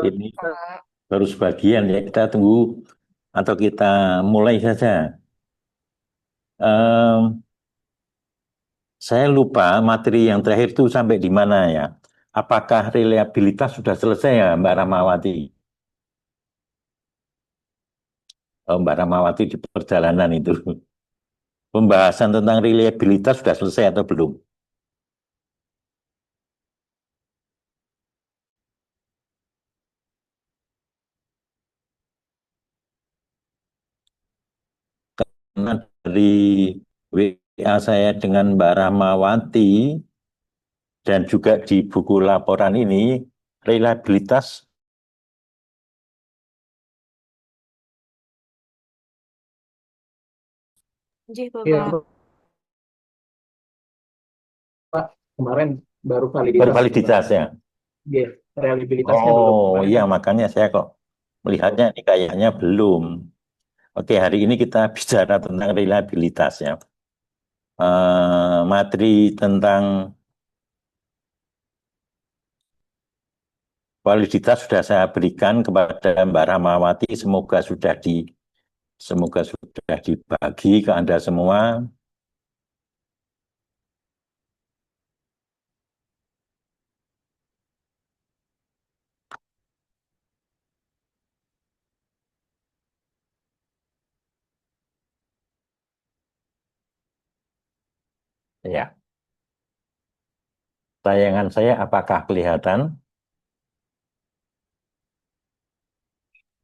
Ini baru sebagian ya, kita tunggu atau kita mulai saja. Em, saya lupa materi yang terakhir itu sampai di mana ya. Apakah reliabilitas sudah selesai ya Mbak Ramawati? Oh, Mbak Ramawati di perjalanan itu. Pembahasan tentang reliabilitas sudah selesai atau belum? Karena dari WA saya dengan Mbak Ramawati dan juga di buku laporan ini, reliabilitas Nggih, Iya, Bapak. Pak, kemarin baru validitas nih, Pak. bervaliditas ya. Iya, reliabilitasnya belum Oh kemarin. iya, makanya saya kok melihatnya ini kayaknya belum. Oke, hari ini kita bicara tentang reliabilitas ya. Materi tentang validitas sudah saya berikan kepada Mbak Ramawati. Semoga sudah dibagi ke Anda semua. Ya, tayangan saya apakah kelihatan?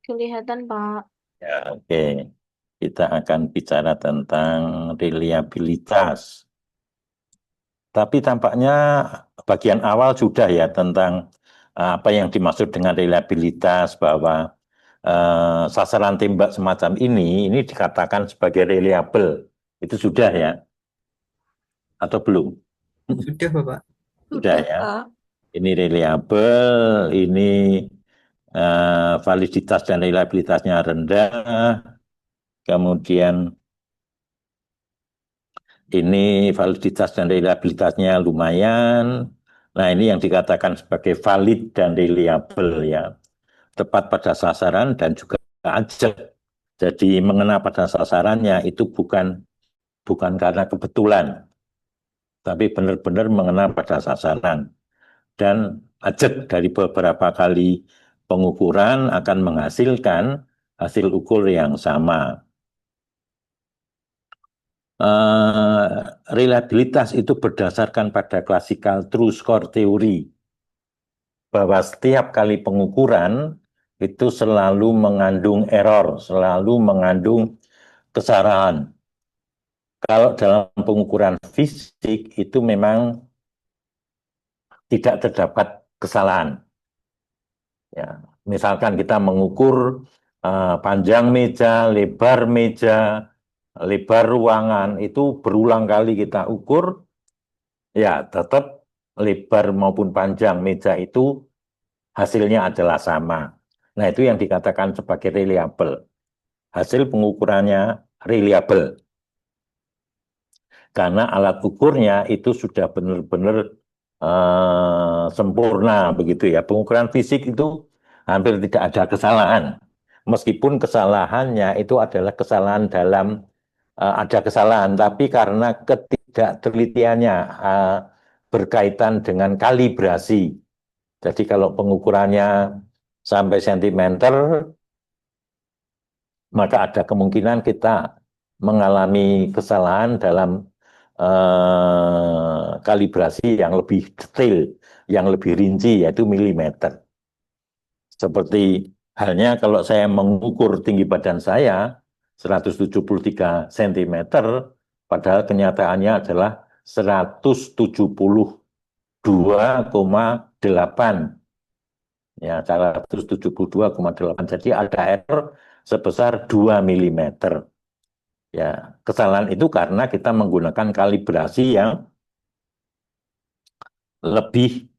Kelihatan, Pak. Ya, oke. Kita akan bicara tentang reliabilitas. Tapi tampaknya bagian awal sudah ya tentang apa yang dimaksud dengan reliabilitas bahwa sasaran tembak semacam ini dikatakan sebagai reliable. Itu sudah ya atau belum? Sudah, Bapak. Sudah Sudah, ya. Pak. Ini reliable, ini validitas dan reliabilitasnya rendah. Kemudian ini validitas dan reliabilitasnya lumayan. Nah, ini yang dikatakan sebagai valid dan reliable ya. Tepat pada sasaran dan juga ajak. Jadi mengena pada sasarannya itu bukan bukan karena kebetulan, tapi benar-benar mengena pada sasaran. Dan ajak dari beberapa kali pengukuran akan menghasilkan hasil ukur yang sama. Eh, Reliabilitas itu berdasarkan pada classical true score teori bahwa setiap kali pengukuran itu selalu mengandung error, selalu mengandung kesalahan. Kalau dalam pengukuran fisik itu memang tidak terdapat kesalahan. Ya, misalkan kita mengukur panjang meja, lebar ruangan itu berulang kali kita ukur, ya tetap lebar maupun panjang meja itu hasilnya adalah sama. Nah, itu yang dikatakan sebagai reliable. Hasil pengukurannya reliable. Karena alat ukurnya itu sudah benar-benar sempurna begitu ya. Pengukuran fisik itu hampir tidak ada kesalahan. Meskipun kesalahannya itu adalah kesalahan dalam ada kesalahan, tapi karena ketidaktelitiannya berkaitan dengan kalibrasi. Jadi kalau pengukurannya sampai sentimeter, maka ada kemungkinan kita mengalami kesalahan dalam kalibrasi yang lebih detail, yang lebih rinci, yaitu milimeter. Seperti halnya kalau saya mengukur tinggi badan saya 173 cm, padahal kenyataannya adalah 172,8. Ya, 172,8. Jadi ada error sebesar 2 milimeter. Ya, kesalahan itu karena kita menggunakan kalibrasi yang lebih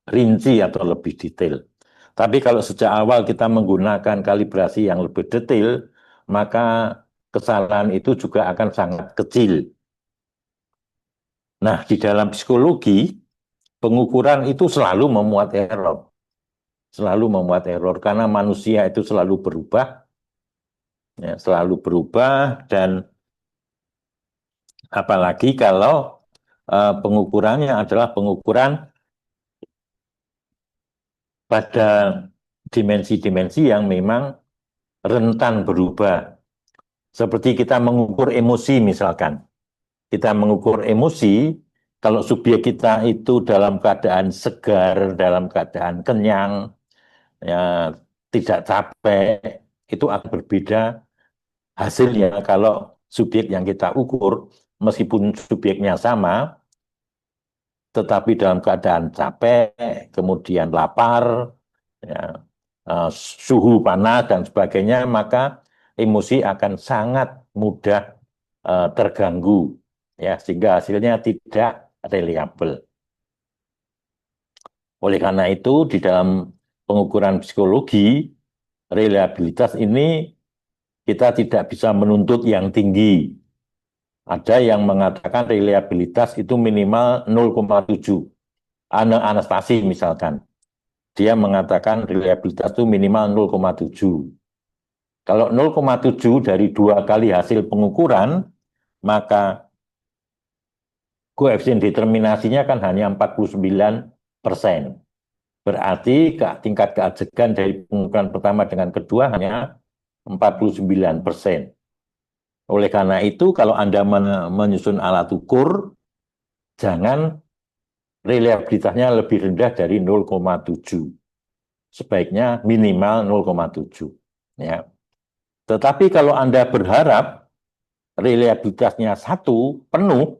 rinci atau lebih detail. Tapi kalau sejak awal kita menggunakan kalibrasi yang lebih detail, maka kesalahan itu juga akan sangat kecil. Nah, di dalam psikologi, pengukuran itu selalu memuat error. selalu memuat error karena manusia itu selalu berubah, ya, selalu berubah dan apalagi kalau pengukurannya adalah pengukuran pada dimensi-dimensi yang memang rentan berubah. Seperti kita mengukur emosi misalkan. Kita mengukur emosi, kalau subjek kita itu dalam keadaan segar, dalam keadaan kenyang, ya, tidak capek, itu akan berbeda hasilnya kalau subjek yang kita ukur, meskipun subjeknya sama, tetapi dalam keadaan capek, kemudian lapar, ya, suhu panas dan sebagainya, maka emosi akan sangat mudah terganggu, ya, sehingga hasilnya tidak reliable. Oleh karena itu, di dalam pengukuran psikologi, reliabilitas ini kita tidak bisa menuntut yang tinggi. Ada yang mengatakan reliabilitas itu minimal 0,7. Anastasi misalkan, dia mengatakan reliabilitas itu minimal 0,7. Kalau 0,7 dari 2 kali hasil pengukuran, maka koefisien determinasinya kan hanya 49%. Berarti tingkat keajegan dari pengukuran pertama dengan kedua hanya 49%. Oleh karena itu, kalau Anda menyusun alat ukur, jangan reliabilitasnya lebih rendah dari 0,7. Sebaiknya minimal 0,7. Ya. Tetapi kalau Anda berharap reliabilitasnya 1 penuh,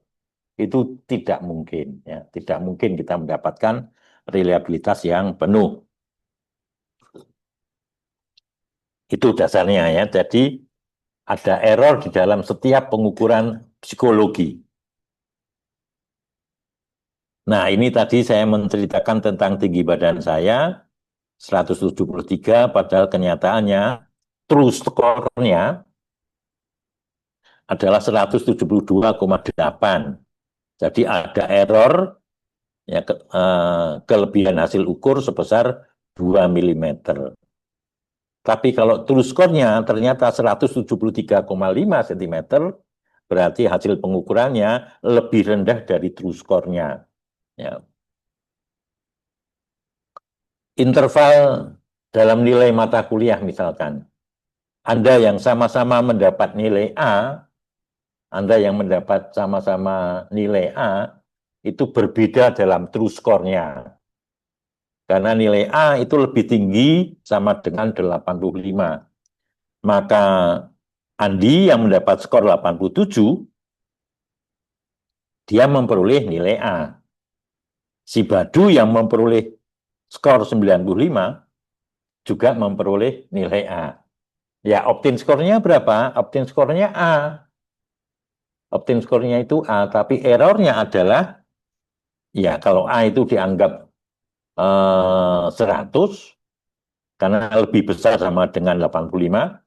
itu tidak mungkin. Ya. Tidak mungkin kita mendapatkan reliabilitas yang penuh. Itu dasarnya ya. Jadi ada error di dalam setiap pengukuran psikologi. Nah, ini tadi saya menceritakan tentang tinggi badan saya, 173, padahal kenyataannya true score-nya adalah 172,8. Jadi ada error, ya, kelebihan hasil ukur sebesar 2 mm. Tapi kalau true score-nya ternyata 173,5 cm, berarti hasil pengukurannya lebih rendah dari true score-nya. Ya. Interval dalam nilai mata kuliah misalkan. Anda yang sama-sama mendapat nilai A, Anda yang mendapat sama-sama nilai A, itu berbeda dalam true score-nya. Karena nilai A itu lebih tinggi sama dengan 85. Maka Andi yang mendapat skor 87, dia memperoleh nilai A. Si Badu yang memperoleh skor 95 juga memperoleh nilai A. Ya, optin skornya berapa? Optin skornya A. Optin skornya itu A, tapi errornya adalah, ya kalau A itu dianggap 100, karena lebih besar sama dengan 85,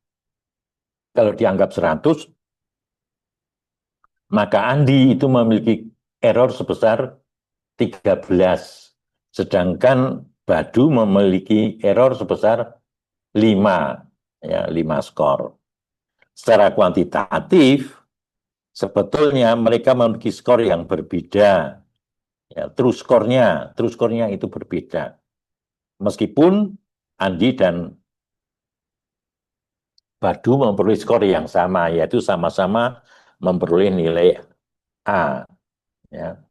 kalau dianggap 100, maka Andi itu memiliki error sebesar 13, sedangkan Badu memiliki error sebesar 5, ya, 5 skor. Secara kuantitatif, sebetulnya mereka memiliki skor yang berbeda. Ya, true skornya itu berbeda. Meskipun Andi dan Badu memperoleh skor yang sama, yaitu sama-sama memperoleh nilai A. Ya.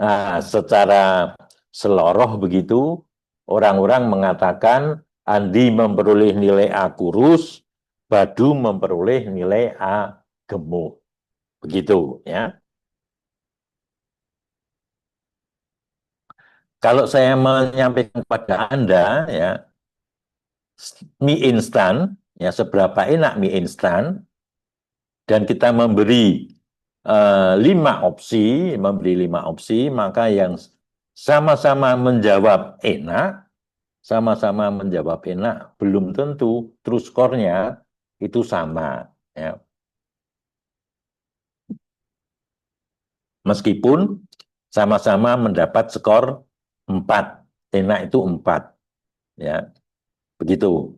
Nah, secara seloroh begitu, orang-orang mengatakan Andi memperoleh nilai A kurus, Badu memperoleh nilai A gemuk. Begitu, ya. Kalau saya menyampaikan kepada Anda, ya, mie instan, ya, seberapa enak mie instan, dan kita memberi 5 opsi, maka yang sama-sama menjawab enak, belum tentu true score-nya itu sama. Ya. Meskipun sama-sama mendapat skor 4, enak itu 4. Ya, begitu.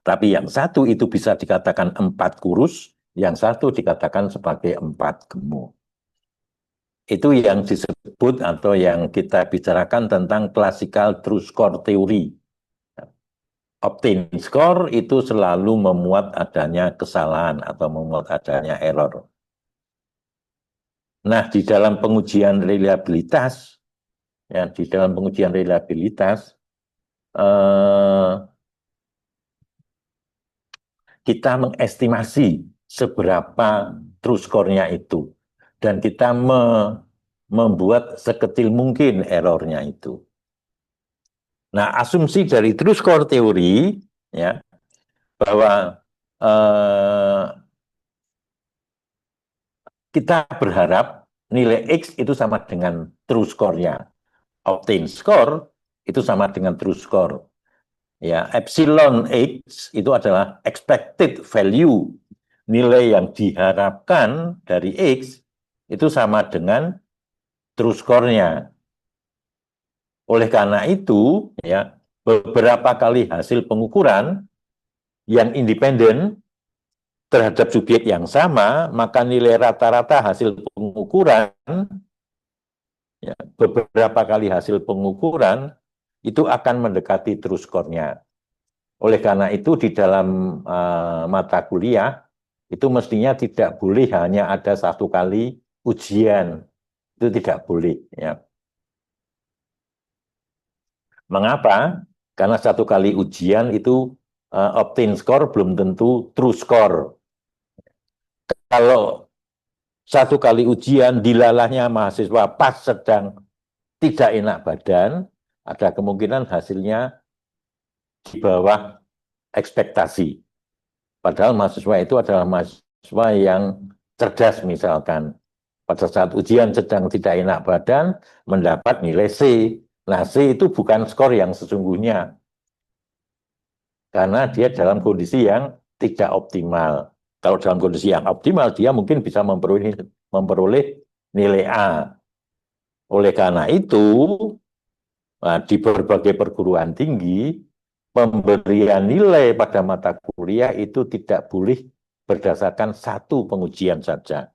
Tapi yang satu itu bisa dikatakan 4 kurus, yang satu dikatakan sebagai 4 gemuk. Itu yang disebut atau yang kita bicarakan tentang classical true score theory. Obtain score itu selalu memuat adanya kesalahan atau memuat adanya error. Nah, di dalam pengujian reliabilitas, ya, di dalam pengujian reliabilitas, kita mengestimasi seberapa true score-nya itu. Dan kita membuat sekecil mungkin errornya itu. Nah, asumsi dari true score teori, ya, bahwa kita berharap nilai X itu sama dengan true score-nya. Obtain score itu sama dengan true score. Ya, epsilon X itu adalah expected value, nilai yang diharapkan dari X itu sama dengan true score-nya. Oleh karena itu, ya, beberapa kali hasil pengukuran yang independen terhadap subjek yang sama, maka nilai rata-rata hasil pengukuran, ya, beberapa kali hasil pengukuran itu akan mendekati true score-nya. Oleh karena itu di dalam mata kuliah itu mestinya tidak boleh hanya ada 1 kali ujian, itu tidak boleh. Ya. Mengapa? Karena 1 kali ujian itu obtain score belum tentu true score. Kalau 1 kali ujian dilalahnya mahasiswa pas sedang tidak enak badan, ada kemungkinan hasilnya di bawah ekspektasi. Padahal mahasiswa itu adalah mahasiswa yang cerdas misalkan. Pada saat ujian sedang tidak enak badan, mendapat nilai C. Nah, C itu bukan skor yang sesungguhnya. Karena dia dalam kondisi yang tidak optimal. Kalau dalam kondisi yang optimal, dia mungkin bisa memperoleh nilai A. Oleh karena itu, di berbagai perguruan tinggi, pemberian nilai pada mata kuliah itu tidak boleh berdasarkan 1 pengujian saja.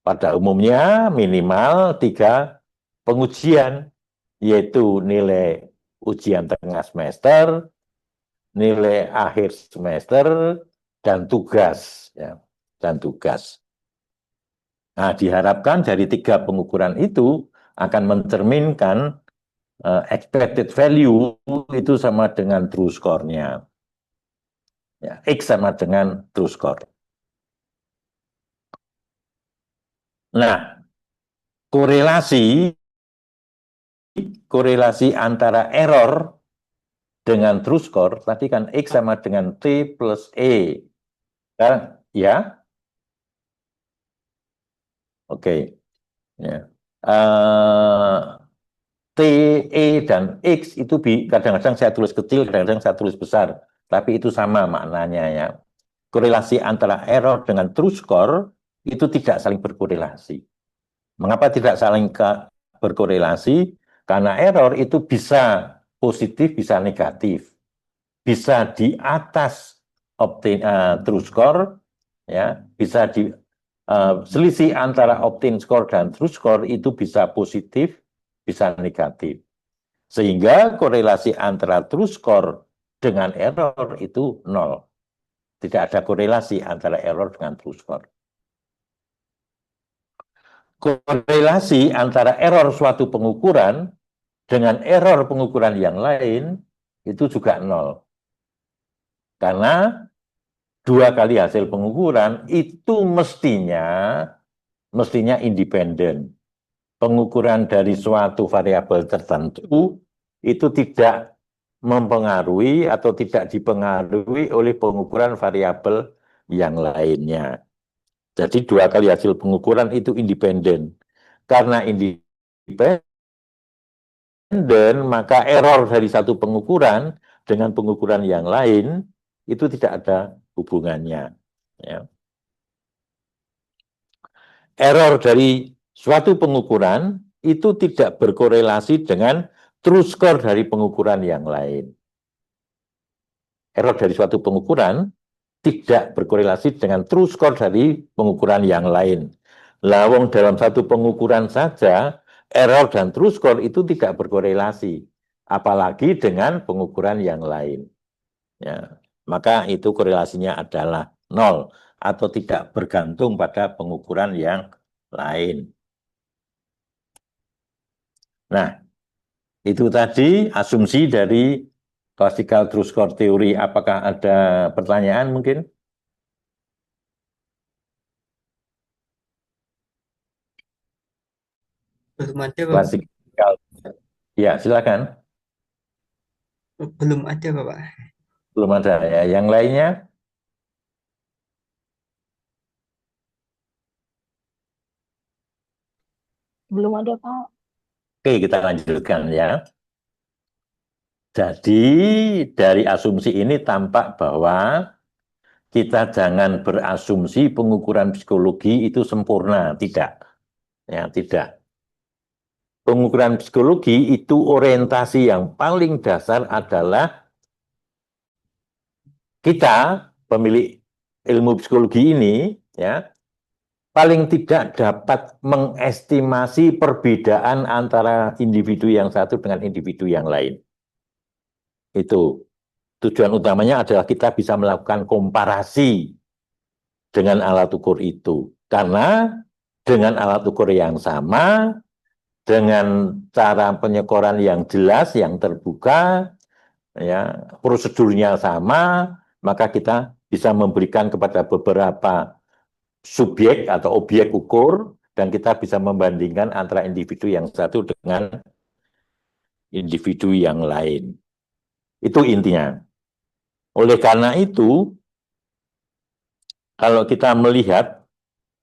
Pada umumnya minimal 3 pengujian, yaitu nilai ujian tengah semester, nilai akhir semester, dan tugas. Ya, dan tugas. Nah, diharapkan dari 3 pengukuran itu akan mencerminkan expected value itu sama dengan true score-nya. Ya, X sama dengan true score. Nah, korelasi antara error dengan true score, tadi kan X sama dengan T plus E. Sekarang, ya, oke. Ya. T, E, dan X itu kadang-kadang saya tulis kecil, kadang-kadang saya tulis besar. Tapi itu sama maknanya ya. Korelasi antara error dengan true score itu tidak saling berkorelasi. Mengapa tidak saling berkorelasi? Karena error itu bisa positif, bisa negatif. Bisa di atas true score, ya, bisa di selisih antara obtain score dan true score itu bisa positif, bisa negatif. Sehingga korelasi antara true score dengan error itu 0. Tidak ada korelasi antara error dengan true score. Korelasi antara error suatu pengukuran dengan error pengukuran yang lain itu juga 0. Karena 2 kali hasil pengukuran itu mestinya independen. Pengukuran dari suatu variabel tertentu itu tidak mempengaruhi atau tidak dipengaruhi oleh pengukuran variabel yang lainnya. Jadi 2 kali hasil pengukuran itu independen. Karena independen, maka error dari satu pengukuran dengan pengukuran yang lain itu tidak ada hubungannya. Ya. Error dari suatu pengukuran itu tidak berkorelasi dengan true score dari pengukuran yang lain. Error dari suatu pengukuran tidak berkorelasi dengan true score dari pengukuran yang lain. Lawang dalam satu pengukuran saja, error dan true score itu tidak berkorelasi, apalagi dengan pengukuran yang lain. Ya, maka itu korelasinya adalah 0 atau tidak bergantung pada pengukuran yang lain. Nah, itu tadi asumsi dari classical true score theory. Apakah ada pertanyaan mungkin? Belum ada, Bapak. Classical. Ya, silakan. Belum ada, Bapak. Belum ada ya. Yang lainnya? Belum ada, Pak. Oke, kita lanjutkan ya. Jadi dari asumsi ini tampak bahwa kita jangan berasumsi pengukuran psikologi itu sempurna, tidak. Ya, tidak. Pengukuran psikologi itu orientasi yang paling dasar adalah kita, pemilik ilmu psikologi ini, ya, paling tidak dapat mengestimasi perbedaan antara individu yang satu dengan individu yang lain. Itu tujuan utamanya adalah kita bisa melakukan komparasi dengan alat ukur itu. Karena dengan alat ukur yang sama, dengan cara penyekoran yang jelas, yang terbuka, ya, prosedurnya sama, maka kita bisa memberikan kepada beberapa subjek atau objek ukur, dan kita bisa membandingkan antara individu yang satu dengan individu yang lain. Itu intinya. Oleh karena itu, kalau kita melihat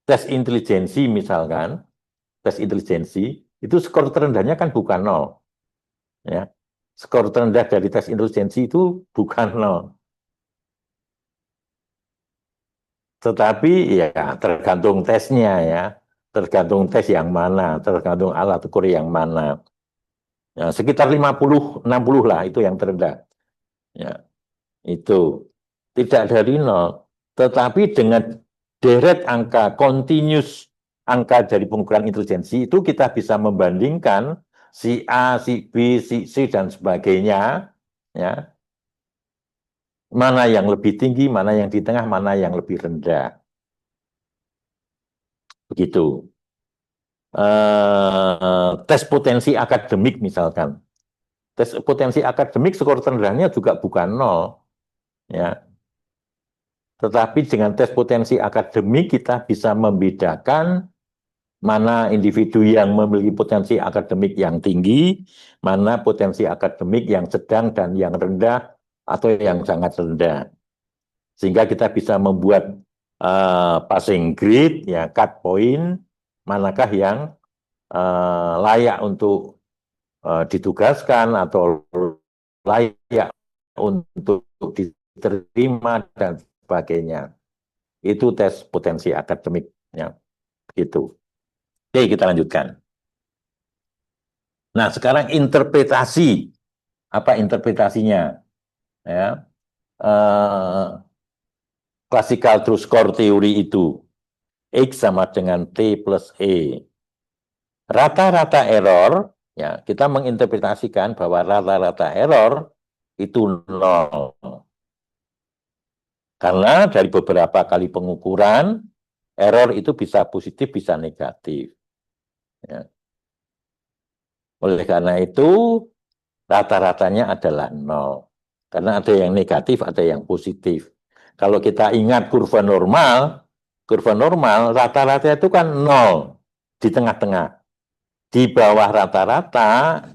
tes intelijensi misalkan, tes intelijensi, itu skor terendahnya kan bukan 0. Ya. Skor terendah dari tes intelijensi itu bukan 0. Tetapi ya tergantung tesnya ya, tergantung tes yang mana, tergantung alat ukur yang mana. Ya, sekitar 50-60 lah itu yang terendah. Ya, itu tidak dari 0. Tetapi dengan deret angka continuous, angka dari pengukuran intelijensi itu kita bisa membandingkan si A, si B, si C dan sebagainya, ya. Mana yang lebih tinggi, mana yang di tengah, mana yang lebih rendah. Begitu. Tes potensi akademik misalkan. Tes potensi akademik skor terendahnya juga bukan 0, ya. Tetapi dengan tes potensi akademik kita bisa membedakan mana individu yang memiliki potensi akademik yang tinggi, mana potensi akademik yang sedang dan yang rendah atau yang sangat rendah. Sehingga kita bisa membuat passing grade, ya, cut point, manakah yang layak untuk ditugaskan atau layak untuk diterima dan sebagainya. Itu tes potensi akademiknya. Gitu. Oke, kita lanjutkan. Nah, sekarang interpretasi. Apa interpretasinya? Ya. Classical true score teori itu. X sama dengan T plus E. Rata-rata error, ya, kita menginterpretasikan bahwa rata-rata error itu 0. Karena dari beberapa kali pengukuran, error itu bisa positif, bisa negatif. Ya. Oleh karena itu, rata-ratanya adalah 0. Karena ada yang negatif, ada yang positif. Kalau kita ingat kurva normal rata-rata itu kan 0 di tengah-tengah. Di bawah rata-rata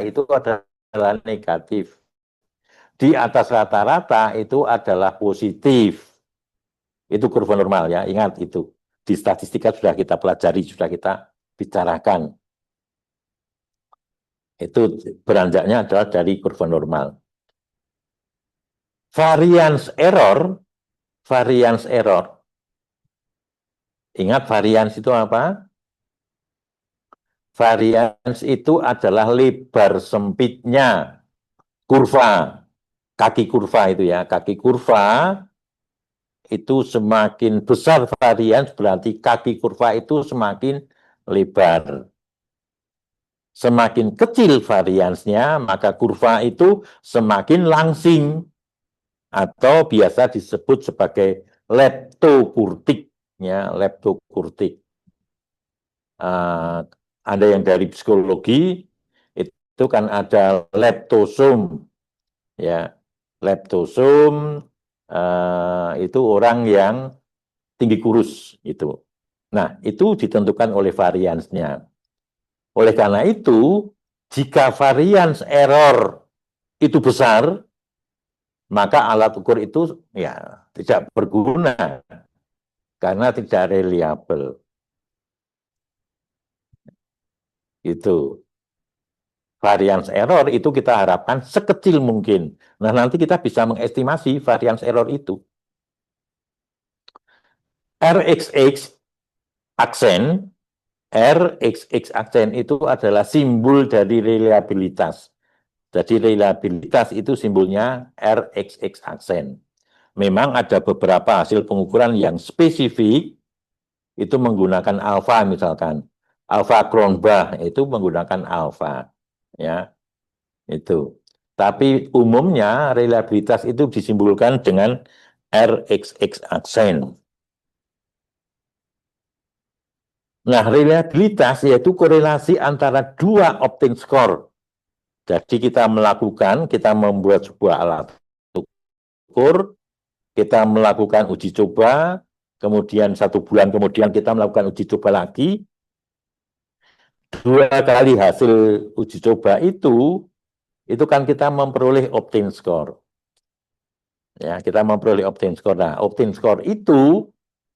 itu adalah negatif. Di atas rata-rata itu adalah positif. Itu kurva normal ya, ingat itu. Di statistika sudah kita pelajari, sudah kita bicarakan. Itu beranjaknya adalah dari kurva normal. Variance error. Ingat variance itu apa? Varians itu adalah lebar sempitnya kurva, kaki kurva itu ya, kaki kurva itu semakin besar varians berarti kaki kurva itu semakin lebar. Semakin kecil variansnya, maka kurva itu semakin langsing atau biasa disebut sebagai leptokurtik ya, leptokurtik. Ada yang dari psikologi itu kan ada leptosom ya, leptosom itu orang yang tinggi kurus itu. Nah, itu ditentukan oleh variansnya. Oleh karena itu, jika varians error itu besar, maka alat ukur itu ya tidak berguna karena tidak reliable. Itu. Varians error itu kita harapkan sekecil mungkin. Nah, nanti kita bisa mengestimasi varians error itu. RXX aksen, RXX aksen itu adalah simbol dari reliabilitas. Jadi reliabilitas itu simbolnya RXX aksen. Memang ada beberapa hasil pengukuran yang spesifik itu menggunakan alfa misalkan. Alfa Kronbach itu menggunakan alfa. Ya, itu. Tapi umumnya reliabilitas itu disimbolkan dengan RXX aksen. Nah, reliabilitas yaitu korelasi antara dua opting score. Jadi kita membuat sebuah alat ukur, kita melakukan uji coba, kemudian 1 bulan kemudian kita melakukan uji coba lagi. 2 kali hasil uji coba itu kan kita memperoleh opting score. Ya, kita memperoleh opting score. Nah, opting score itu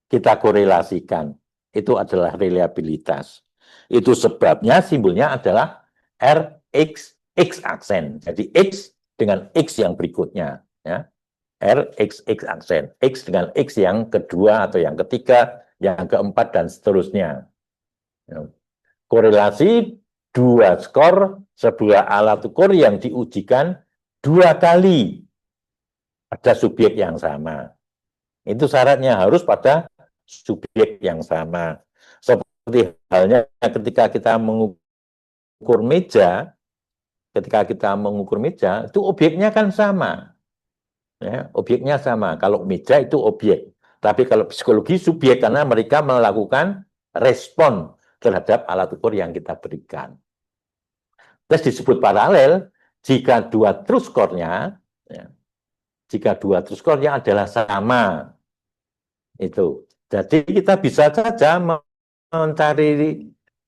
kita korelasikan. Itu adalah reliabilitas. Itu sebabnya simbolnya adalah RXX aksen. Jadi X dengan X yang berikutnya. Ya. RXX aksen. X dengan X yang kedua atau yang ketiga, yang keempat, dan seterusnya. Ya. Korelasi 2 skor sebuah alat ukur yang diujikan 2 kali pada subjek yang sama. Itu syaratnya harus pada subjek yang sama. Seperti halnya ketika kita mengukur meja, itu objeknya kan sama. Ya, objeknya sama. Kalau meja itu objek. Tapi kalau psikologi subjek karena mereka melakukan respon terhadap alat ukur yang kita berikan. Terus disebut paralel jika 2 true score-nya ya, adalah sama. Itu. Jadi kita bisa saja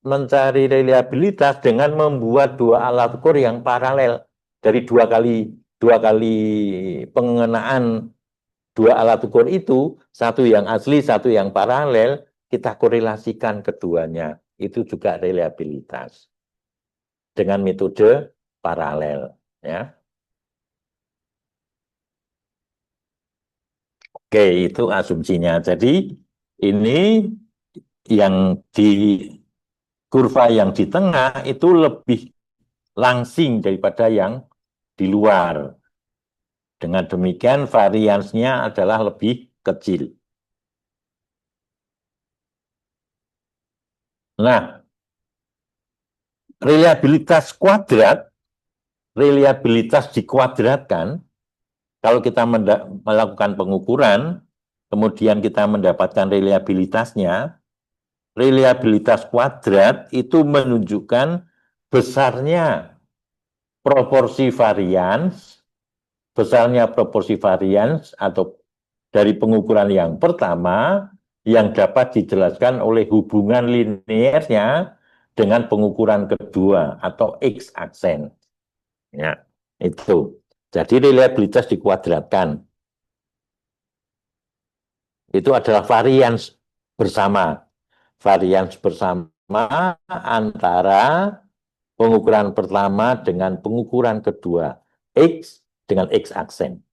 mencari reliabilitas dengan membuat 2 alat ukur yang paralel dari 2 kali pengenaan 2 alat ukur itu, satu yang asli, satu yang paralel, kita korelasikan keduanya. Itu juga reliabilitas dengan metode paralel. Ya. Oke, itu asumsinya. Jadi ini yang di kurva yang di tengah itu lebih langsing daripada yang di luar. Dengan demikian variansnya adalah lebih kecil. Nah, reliabilitas dikuadratkan, kalau kita melakukan pengukuran, kemudian kita mendapatkan reliabilitasnya, reliabilitas kuadrat itu menunjukkan besarnya proporsi varians, atau dari pengukuran yang pertama yang dapat dijelaskan oleh hubungan linearnya dengan pengukuran kedua atau X aksen. Ya, itu. Jadi reliabilitas dikuadratkan. Itu adalah varians bersama. Varians bersama antara pengukuran pertama dengan pengukuran kedua. X dengan X aksen.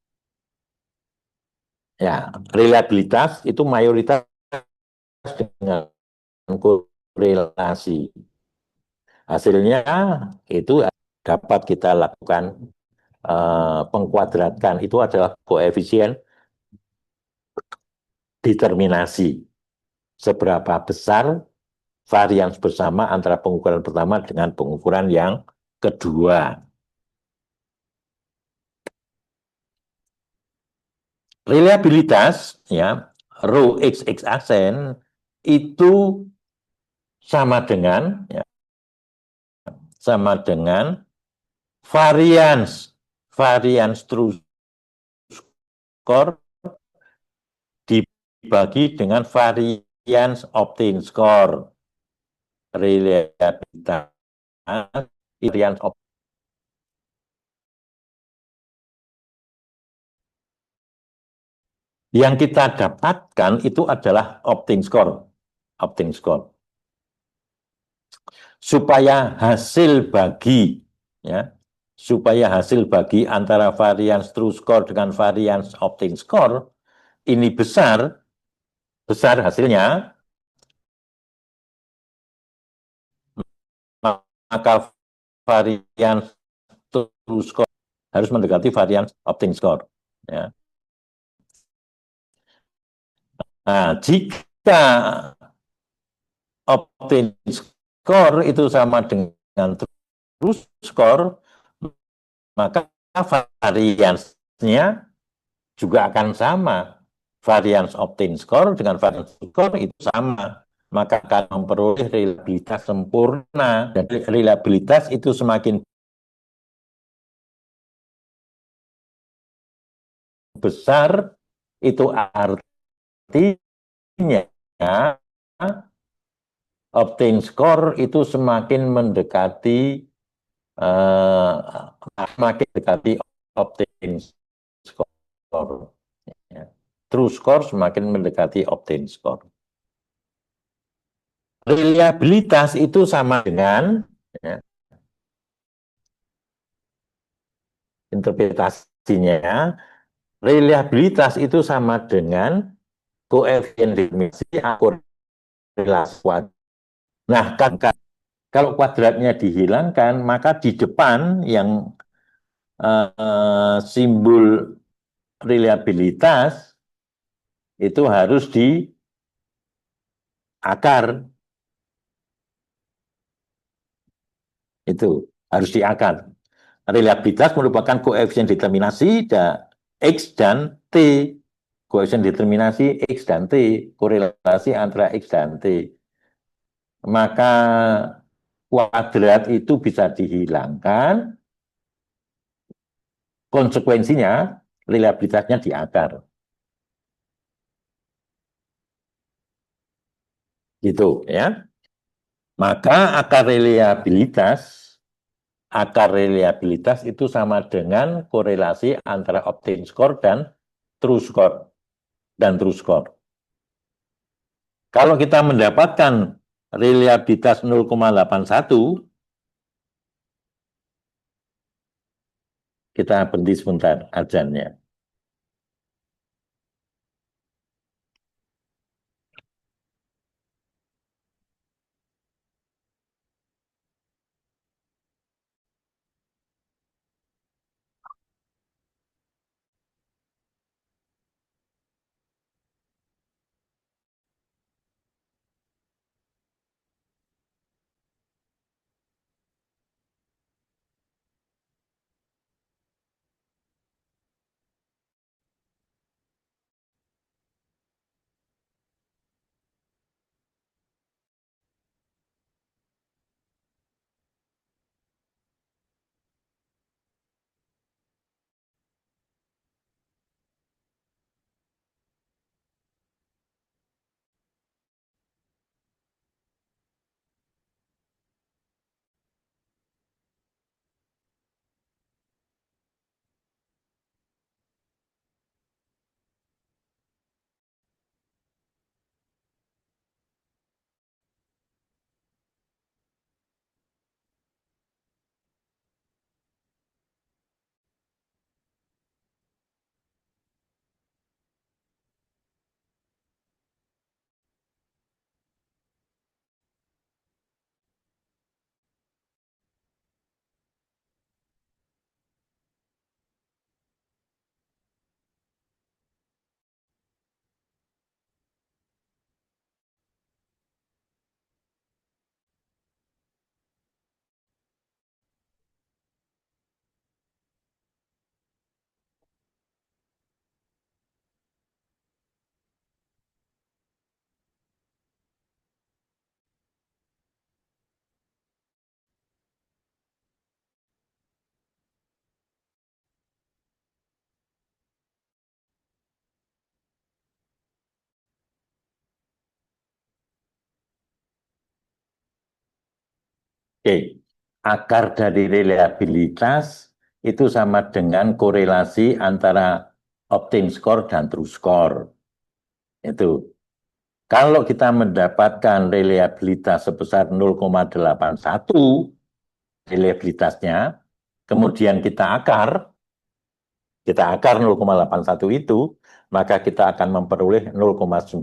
Ya, reliabilitas itu mayoritas dengan korelasi. Hasilnya itu dapat kita lakukan pengkuadratkan, itu adalah koefisien determinasi. Seberapa besar varians bersama antara pengukuran pertama dengan pengukuran yang kedua. Reliabilitas, ya, rho x aksen itu sama dengan, ya, sama dengan varians true score dibagi dengan varians obtain score. Reliabilitas varians yang kita dapatkan itu adalah obtain score. Obtain score. Supaya hasil bagi, ya, supaya hasil bagi antara varians true score dengan varians obtain score ini besar hasilnya, maka varians true score harus mendekati varians obtain score. Ya. Nah, jika obtain score itu sama dengan true score, maka variansnya juga akan sama. Varians obtain score dengan varians score itu sama. Maka akan memperoleh reliabilitas sempurna. Dan reliabilitas itu semakin besar, itu artinya obtain score itu semakin mendekati obtain score. Ya. True score semakin mendekati obtain score. Reliabilitas itu sama dengan, ya, interpretasinya, reliabilitas itu sama dengan koefisien determinasi akurasi kuadrat. Nah, kalau kuadratnya dihilangkan, maka di depan yang simbol reliabilitas itu harus di akar. Itu harus di akar. Reliabilitas merupakan koefisien determinasi X dan T. Koefisien determinasi X dan T, korelasi antara X dan T. Maka kuadrat itu bisa dihilangkan, konsekuensinya reliabilitasnya di akar. Gitu ya. Maka akar reliabilitas itu sama dengan korelasi antara obtain score dan true score. Kalau kita mendapatkan reliabilitas 0,81, kita berhenti sebentar azannya. Oke, akar dari reliabilitas itu sama dengan korelasi antara optim score dan true score. Itu. Kalau kita mendapatkan reliabilitas sebesar 0,81 reliabilitasnya, kemudian kita akar 0,81 itu, maka kita akan memperoleh 0,9.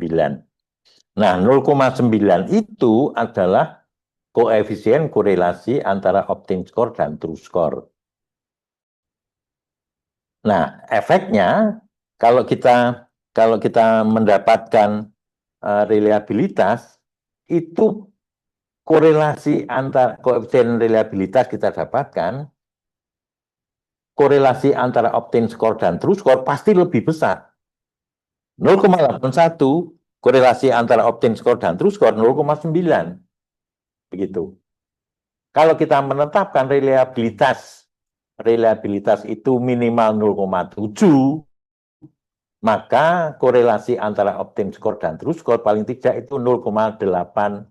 Nah, 0,9 itu adalah koefisien korelasi antara optim score dan true score. Nah, efeknya kalau kita mendapatkan reliabilitas itu korelasi antara koefisien reliabilitas kita dapatkan, korelasi antara optim score dan true score pasti lebih besar. 0,81 korelasi antara optim score dan true score 0,9. Begitu. Kalau kita menetapkan reliabilitas itu minimal 0,7, maka korelasi antara optim score dan true score paling tidak itu 0,85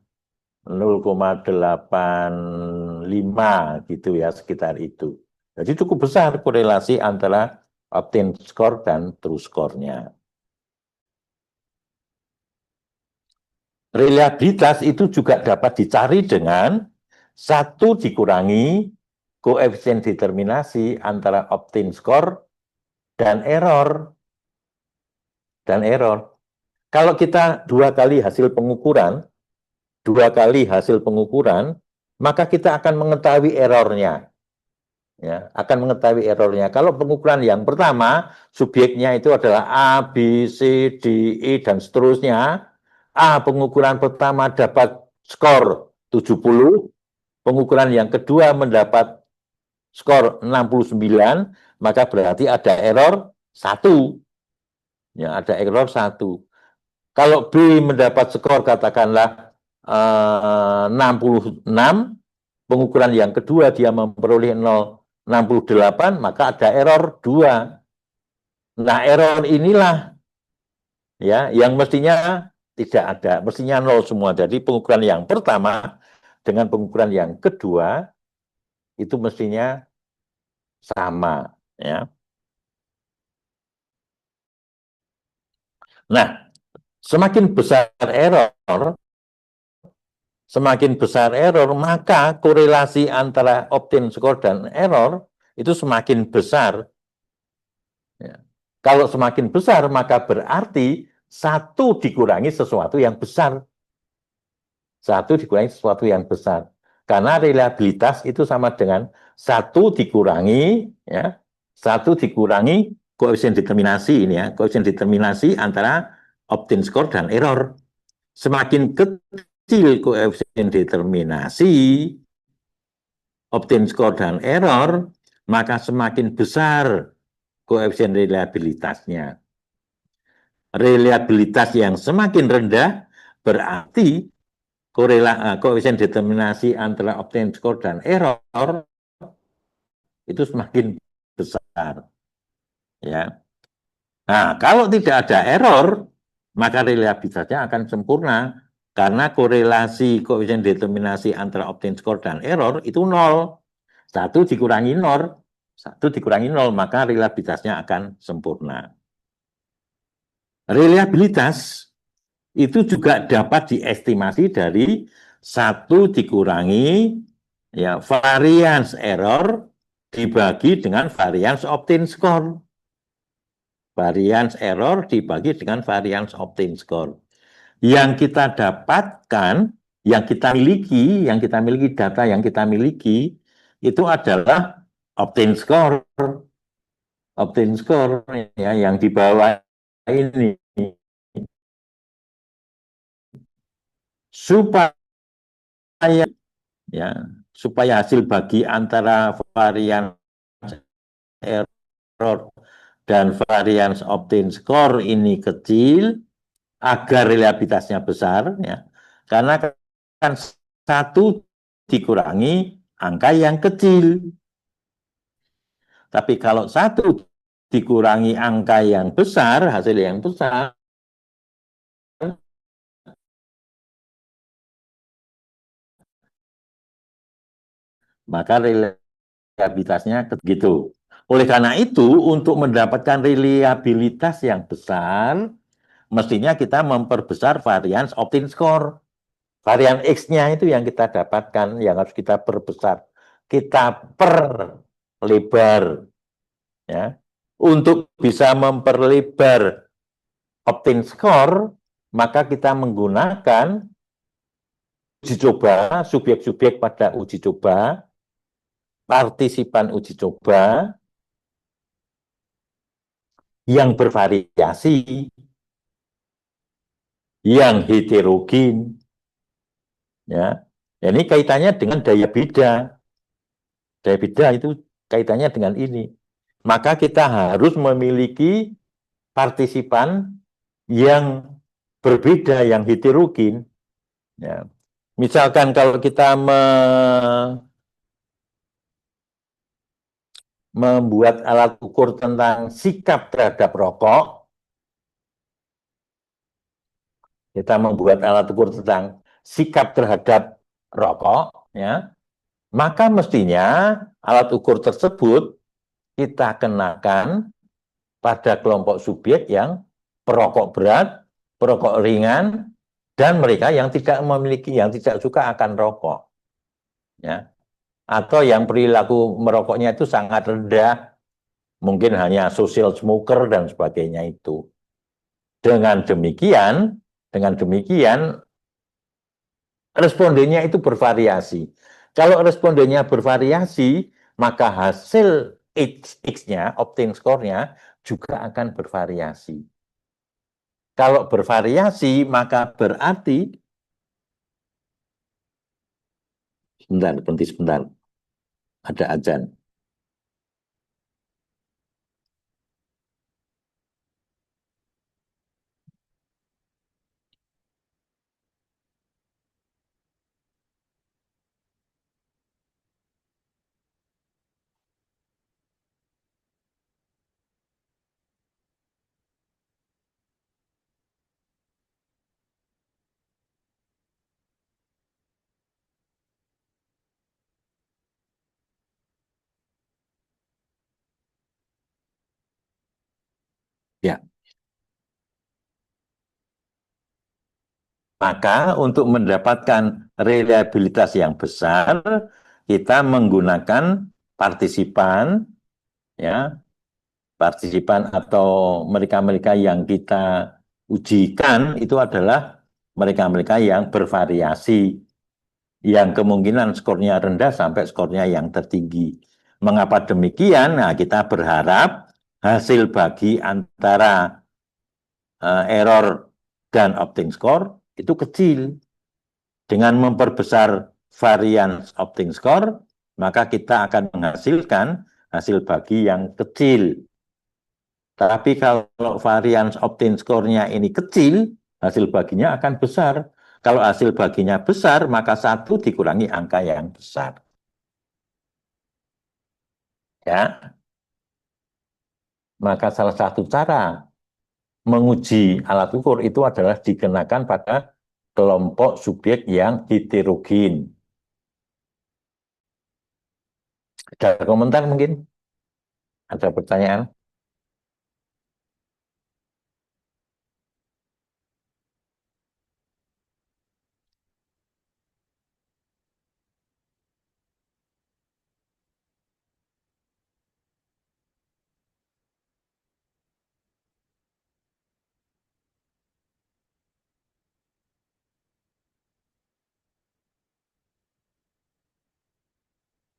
gitu ya, sekitar itu. Jadi cukup besar korelasi antara optim score dan true score-nya. Reliabilitas itu juga dapat dicari dengan 1 dikurangi koefisien determinasi antara optim score dan error. Kalau kita 2 kali hasil pengukuran, maka kita akan mengetahui errornya. Ya, akan mengetahui errornya. Kalau pengukuran yang pertama, subjeknya itu adalah A, B, C, D, E, dan seterusnya. A, pengukuran pertama dapat skor 70, pengukuran yang kedua mendapat skor 69, maka berarti ada error 1. Ya, ada error 1. Kalau B mendapat skor katakanlah 66, pengukuran yang kedua dia memperoleh 68, maka ada error 2. Nah, error inilah ya yang mestinya tidak ada, mestinya 0 semua. Jadi pengukuran yang pertama dengan pengukuran yang kedua itu mestinya sama, ya. Nah, semakin besar error, maka korelasi antara optim score dan error itu semakin besar. Ya. Kalau semakin besar, maka berarti 1 dikurangi sesuatu yang besar. 1 dikurangi sesuatu yang besar. Karena reliabilitas itu sama dengan 1 dikurangi, ya, 1 dikurangi koefisien determinasi ini ya, koefisien determinasi antara optim score dan error. Semakin kecil koefisien determinasi optim score dan error, maka semakin besar koefisien reliabilitasnya. Reliabilitas yang semakin rendah berarti koefisien determinasi antara optim score dan error itu semakin besar. Ya. Nah, kalau tidak ada error, maka reliabilitasnya akan sempurna karena korelasi koefisien determinasi antara optim score dan error itu 0. 1 dikurangi 0, maka reliabilitasnya akan sempurna. Reliabilitas itu juga dapat diestimasi dari 1 dikurangi ya variance error dibagi dengan variance optim score. Variance error dibagi dengan variance optim score. Yang kita dapatkan, yang kita miliki, data yang kita miliki itu adalah optim score. Optim score ya yang di bawah ini. Supaya hasil bagi antara variance error dan variance optim score ini kecil agar reliabilitasnya besar ya. Karena kan 1 dikurangi angka yang kecil. Tapi kalau 1 dikurangi angka yang besar, hasil yang besar, maka reliabilitasnya gitu. Oleh karena itu, untuk mendapatkan reliabilitas yang besar, mestinya kita memperbesar varians optin score. Varian X-nya itu yang kita dapatkan, yang harus kita perbesar. Kita perlebar. Ya. Untuk bisa memperlebar optin score, maka kita menggunakan uji coba, subjek-subjek pada uji coba, partisipan uji coba, yang bervariasi, yang heterogen, ya. Ini kaitannya dengan daya beda. Daya beda itu kaitannya dengan ini. Maka kita harus memiliki partisipan yang berbeda, yang heterogen. Ya. Misalkan kalau kita membuat alat ukur tentang sikap terhadap rokok, kita membuat alat ukur tentang sikap terhadap rokok, ya, maka mestinya alat ukur tersebut kita kenakan pada kelompok subjek yang perokok berat, perokok ringan, dan mereka yang tidak memiliki, yang tidak suka akan rokok, ya, atau yang perilaku merokoknya itu sangat rendah, mungkin hanya social smoker dan sebagainya itu. Dengan demikian respondennya itu bervariasi. Kalau respondennya bervariasi, maka hasil X-nya, opting score-nya juga akan bervariasi. Kalau bervariasi, maka berarti, sebentar, berhenti sebentar, ada ajan. Ya, maka untuk mendapatkan reliabilitas yang besar, kita menggunakan partisipan, ya, partisipan atau mereka-mereka yang kita ujikan itu adalah mereka-mereka yang bervariasi, yang kemungkinan skornya rendah sampai skornya yang tertinggi. Mengapa demikian? Nah, kita berharap hasil bagi antara error dan opting score itu kecil. Dengan memperbesar varian opting score, maka kita akan menghasilkan hasil bagi yang kecil. Tapi kalau varian optin score-nya ini kecil, hasil baginya akan besar. Kalau hasil baginya besar, maka 1 dikurangi angka yang besar. Ya, maka salah satu cara menguji alat ukur itu adalah dikenakan pada kelompok subjek yang heterogen. Ada komentar mungkin? Ada pertanyaan?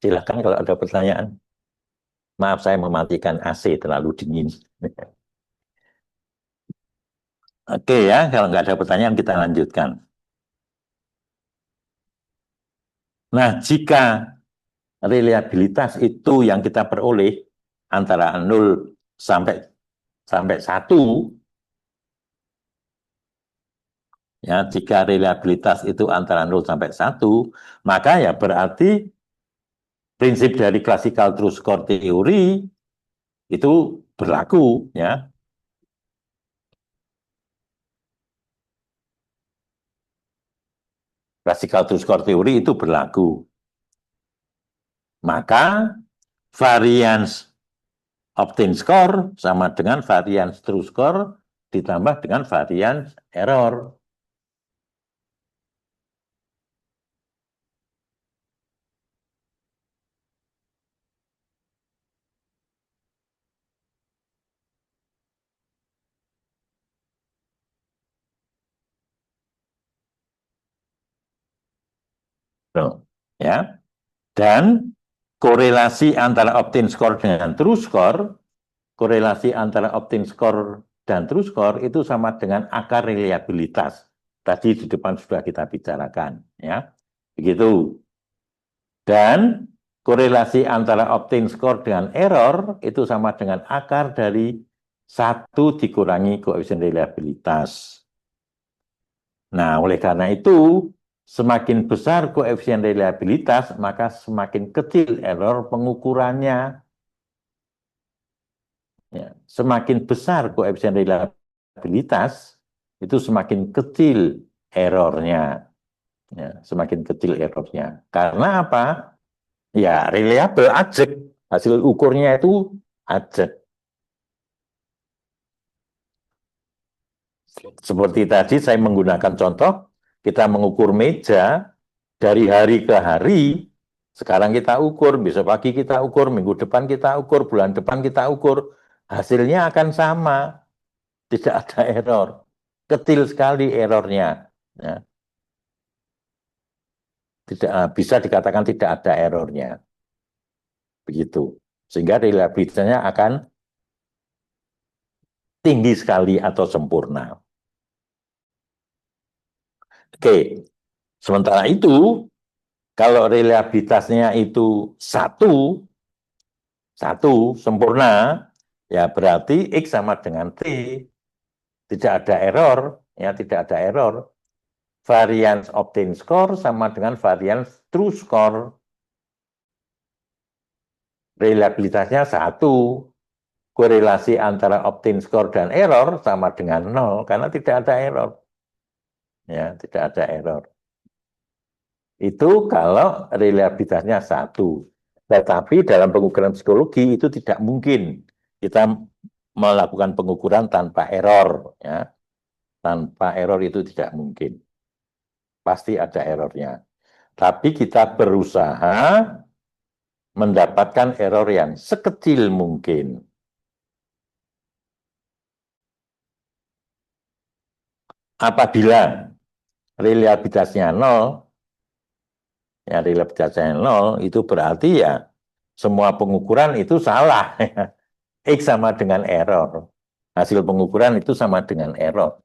Silakan kalau ada pertanyaan. Maaf, saya mematikan AC, terlalu dingin. Oke ya, kalau nggak ada pertanyaan kita lanjutkan. Nah, jika reliabilitas itu yang kita peroleh antara 0 sampai 1, ya, jika reliabilitas itu antara 0 sampai 1, maka ya berarti prinsip dari classical true score theory itu berlaku, ya. Classical true score theory itu berlaku. Maka variance obtain score sama dengan variance true score ditambah dengan variance error. Tuh, ya. Dan korelasi antara obtain score dengan true score, korelasi antara obtain score dan true score itu sama dengan akar reliabilitas. Tadi di depan sudah kita bicarakan, ya. Begitu. Dan korelasi antara obtain score dengan error itu sama dengan akar dari 1 dikurangi koefisien reliabilitas. Nah, oleh karena itu, semakin besar koefisien reliabilitas, maka semakin kecil error pengukurannya. Ya, semakin besar koefisien reliabilitas, itu semakin kecil errornya. Ya, semakin kecil errornya. Karena apa? Ya, reliable, ajek. Hasil ukurnya itu ajek. Seperti tadi saya menggunakan contoh, kita mengukur meja dari hari ke hari, sekarang kita ukur, besok pagi kita ukur, minggu depan kita ukur, bulan depan kita ukur, hasilnya akan sama, tidak ada error. Kecil sekali errornya. Ya. Tidak bisa dikatakan tidak ada errornya. Begitu. Sehingga reliabilitasnya akan tinggi sekali atau sempurna. Oke, sementara itu, kalau reliabilitasnya itu satu sempurna, ya berarti X sama dengan T. Tidak ada error, ya tidak ada error. Variance obtain score sama dengan variance true score. Reliabilitasnya satu. Korelasi antara obtain score dan error sama dengan 0, karena tidak ada error. Ya, tidak ada error. Itu kalau reliabilitasnya satu. Tetapi dalam pengukuran psikologi itu tidak mungkin kita melakukan pengukuran tanpa error. Ya. Tanpa error itu tidak mungkin. Pasti ada errornya. Tapi kita berusaha mendapatkan error yang sekecil mungkin. Apabila reliabilitasnya 0, ya reliabilitasnya 0, itu berarti ya semua pengukuran itu salah. X sama dengan error. Hasil pengukuran itu sama dengan error.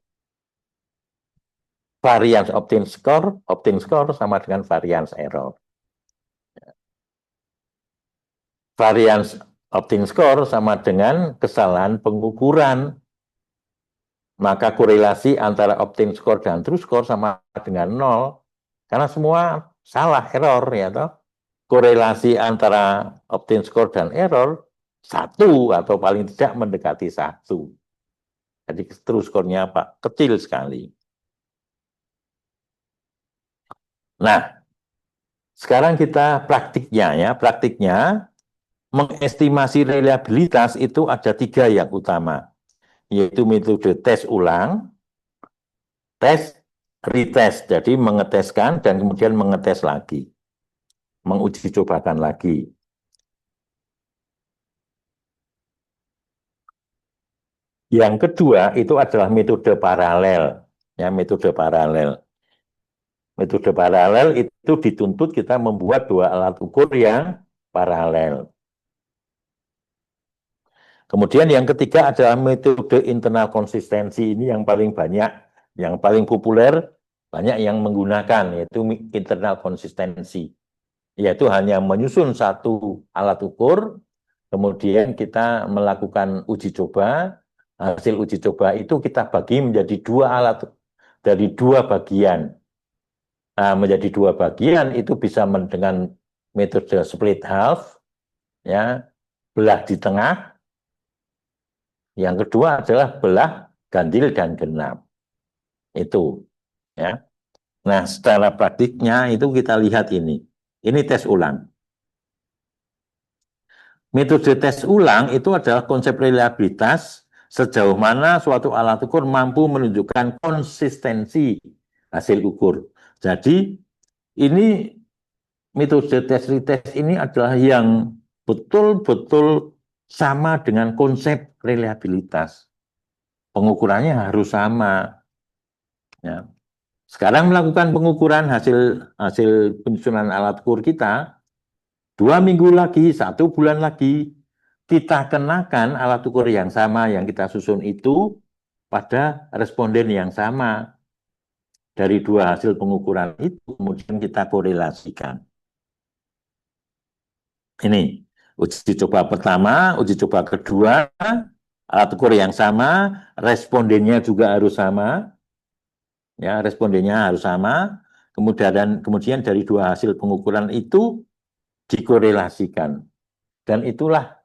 Variance obtain score sama dengan variance error. Variance obtain score sama dengan kesalahan pengukuran. Maka korelasi antara obtain score dan true score sama dengan 0. Karena semua salah, error, ya toh. Korelasi antara obtain score dan error 1 atau paling tidak mendekati 1. Jadi true score-nya apa? Kecil sekali. Nah, sekarang kita praktiknya ya. Praktiknya mengestimasi reliabilitas itu ada 3 yang utama. Yaitu metode tes ulang, tes, retest, jadi mengeteskan dan kemudian mengetes lagi, menguji cobakan lagi. Yang kedua itu adalah metode paralel, ya metode paralel. Metode paralel itu dituntut kita membuat 2 alat ukur yang paralel. Kemudian yang ketiga adalah metode internal konsistensi, ini yang paling banyak, yang paling populer, banyak yang menggunakan, yaitu internal konsistensi. Yaitu hanya menyusun 1 alat ukur, kemudian kita melakukan uji coba, hasil uji coba itu kita bagi menjadi 2 alat, dari 2 bagian. Nah, menjadi 2 bagian itu bisa dengan metode split half, ya, belah di tengah. Yang kedua adalah belah ganjil dan genap. Itu, ya. Nah, secara praktiknya itu kita lihat ini. Ini tes ulang. Metode tes ulang itu adalah konsep reliabilitas sejauh mana suatu alat ukur mampu menunjukkan konsistensi hasil ukur. Jadi ini metode tes retest ini adalah yang betul-betul sama dengan konsep reliabilitas. Pengukurannya harus sama. Ya. Sekarang melakukan pengukuran hasil penyusunan alat ukur kita 2 minggu lagi, 1 bulan lagi, kita kenakan alat ukur yang sama yang kita susun itu pada responden yang sama. Dari 2 hasil pengukuran itu kemudian kita korelasikan. Ini uji coba pertama, uji coba kedua, alat ukur yang sama, respondennya juga harus sama. Ya, respondennya harus sama. Kemudian dari 2 hasil pengukuran itu dikorelasikan. Dan itulah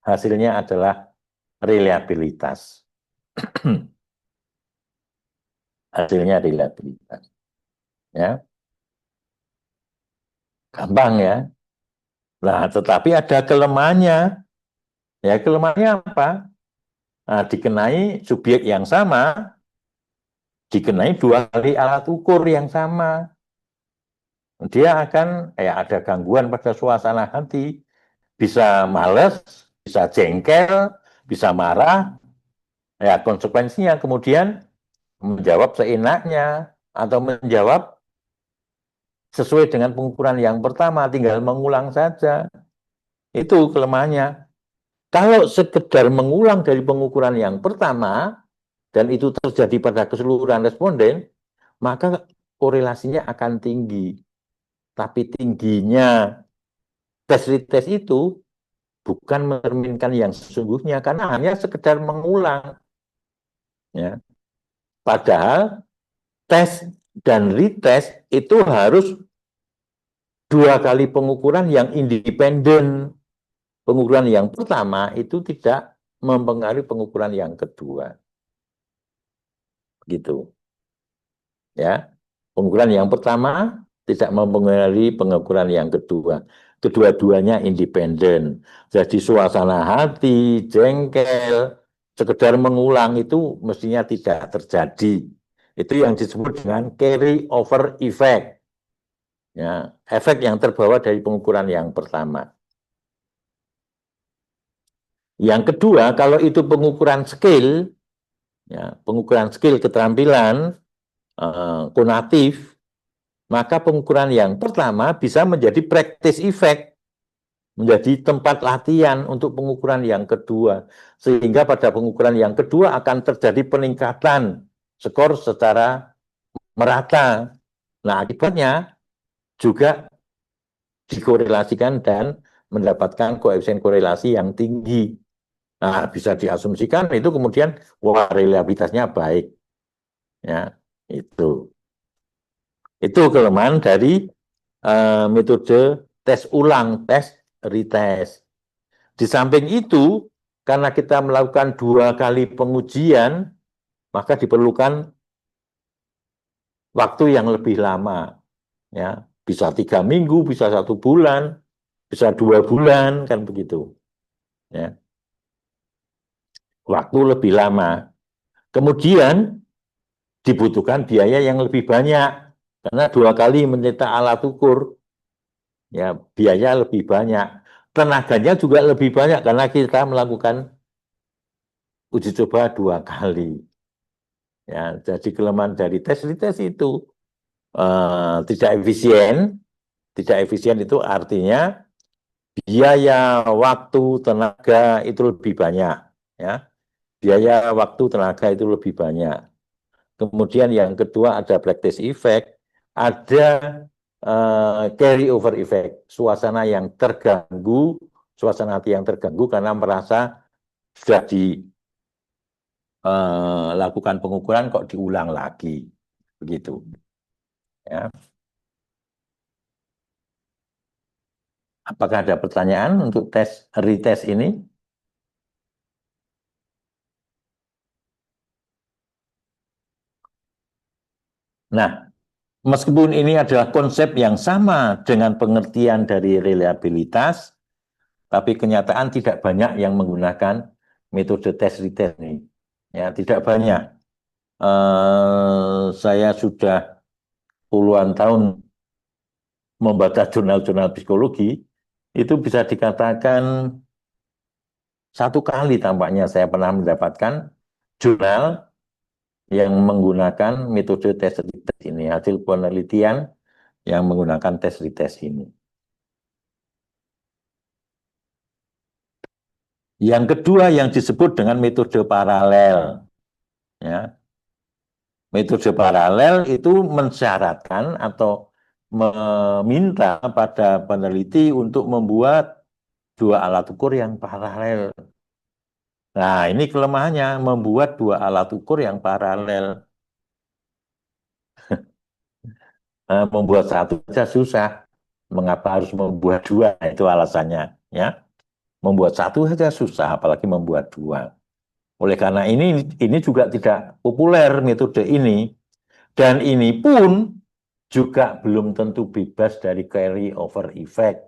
hasilnya adalah reliabilitas. Hasilnya reliabilitas. Ya. Gampang ya. Nah, tetapi ada kelemahannya. Ya, kelemahannya apa? Nah, dikenai subjek yang sama, dikenai 2 kali alat ukur yang sama. Dia akan ada gangguan pada suasana hati, bisa males, bisa jengkel, bisa marah. Ya, konsekuensinya kemudian menjawab seenaknya atau menjawab sesuai dengan pengukuran yang pertama, tinggal mengulang saja. Itu kelemahannya. Kalau sekedar mengulang dari pengukuran yang pertama, dan itu terjadi pada keseluruhan responden, maka korelasinya akan tinggi. Tapi tingginya tes retest itu bukan mencerminkan yang sesungguhnya, karena hanya sekedar mengulang. Ya. Padahal tes dan retest itu harus 2 kali pengukuran yang independen. Pengukuran yang pertama itu tidak mempengaruhi pengukuran yang kedua. Gitu. Ya. Pengukuran yang pertama tidak mempengaruhi pengukuran yang kedua. Kedua-duanya independen. Jadi suasana hati, jengkel, sekedar mengulang itu mestinya tidak terjadi. Itu yang disebut dengan carry over effect. Ya, efek yang terbawa dari pengukuran yang pertama. Yang kedua, kalau itu pengukuran skill, ya, pengukuran skill keterampilan konatif, maka pengukuran yang pertama bisa menjadi practice effect, menjadi tempat latihan untuk pengukuran yang kedua. Sehingga pada pengukuran yang kedua akan terjadi peningkatan skor secara merata. Nah, akibatnya juga dikorelasikan dan mendapatkan koefisien korelasi yang tinggi. Nah, bisa diasumsikan itu kemudian wah reliabilitasnya baik. Ya, itu. Itu kelemahan dari metode tes ulang, tes retest. Di samping itu, karena kita melakukan 2 kali pengujian, maka diperlukan waktu yang lebih lama. Ya, bisa 3 minggu, bisa 1 bulan, bisa 2 bulan, kan begitu. Ya. Waktu lebih lama. Kemudian dibutuhkan biaya yang lebih banyak, karena 2 kali mencetak alat ukur, ya biaya lebih banyak. Tenaganya juga lebih banyak karena kita melakukan uji coba 2 kali. Ya, jadi kelemahan dari tes retest itu tidak efisien. Tidak efisien itu artinya biaya, waktu, tenaga itu lebih banyak. Ya, biaya, waktu, tenaga itu lebih banyak. Kemudian yang kedua ada practice effect, ada carry over effect, suasana yang terganggu, suasana hati yang terganggu karena merasa sudah dilakukan pengukuran kok diulang lagi, begitu. Ya. Apakah ada pertanyaan untuk tes retest ini? Nah, meskipun ini adalah konsep yang sama dengan pengertian dari reliabilitas, tapi kenyataan tidak banyak yang menggunakan metode tes retest ini. Ya, tidak banyak. Saya sudah puluhan tahun membaca jurnal-jurnal psikologi, itu bisa dikatakan satu kali tampaknya saya pernah mendapatkan jurnal yang menggunakan metode tes retest ini, hasil penelitian yang menggunakan tes retest ini. Yang kedua yang disebut dengan metode paralel. Ya. Metode paralel itu mensyaratkan atau meminta pada peneliti untuk membuat dua alat ukur yang paralel. Nah, ini kelemahannya, membuat dua alat ukur yang paralel. Membuat satu saja susah. Mengapa harus membuat dua? Itu alasannya. Ya, membuat satu saja susah, apalagi membuat dua. Oleh karena ini juga tidak populer metode ini. Dan ini pun juga belum tentu bebas dari carry over effect.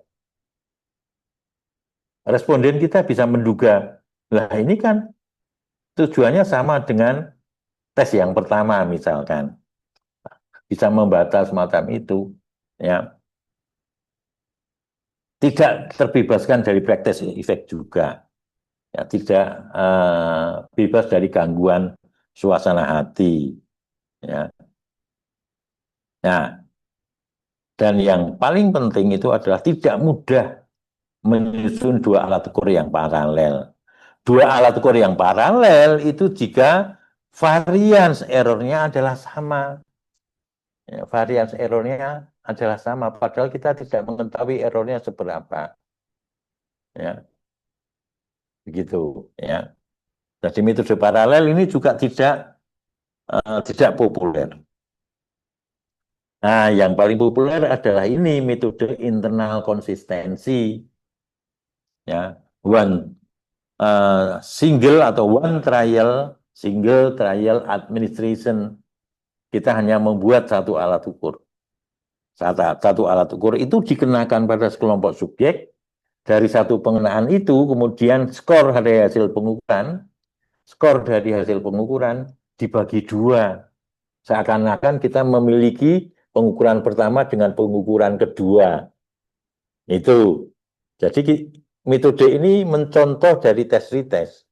Responden kita bisa menduga, lah ini kan tujuannya sama dengan tes yang pertama misalkan. Bisa membatas semacam itu. Ya. Tidak terbebaskan dari practice effect juga. Ya, tidak bebas dari gangguan suasana hati. Ya. Nah, dan yang paling penting itu adalah tidak mudah menyusun dua alat ukur yang paralel. Dua alat ukur yang paralel itu jika varians errornya adalah sama. Ya, varians errornya adalah sama, padahal kita tidak mengetahui errornya seberapa. Ya, begitu. Ya. Jadi metode paralel ini juga tidak populer. Nah, yang paling populer adalah ini metode internal konsistensi. Ya, single atau single trial administration. Kita hanya membuat satu alat ukur. Satu alat ukur itu dikenakan pada sekelompok subjek. Dari satu pengenaan itu, kemudian skor dari hasil pengukuran dibagi dua. Seakan-akan kita memiliki pengukuran pertama dengan pengukuran kedua. Itu. Jadi metode ini mencontoh dari tes retest.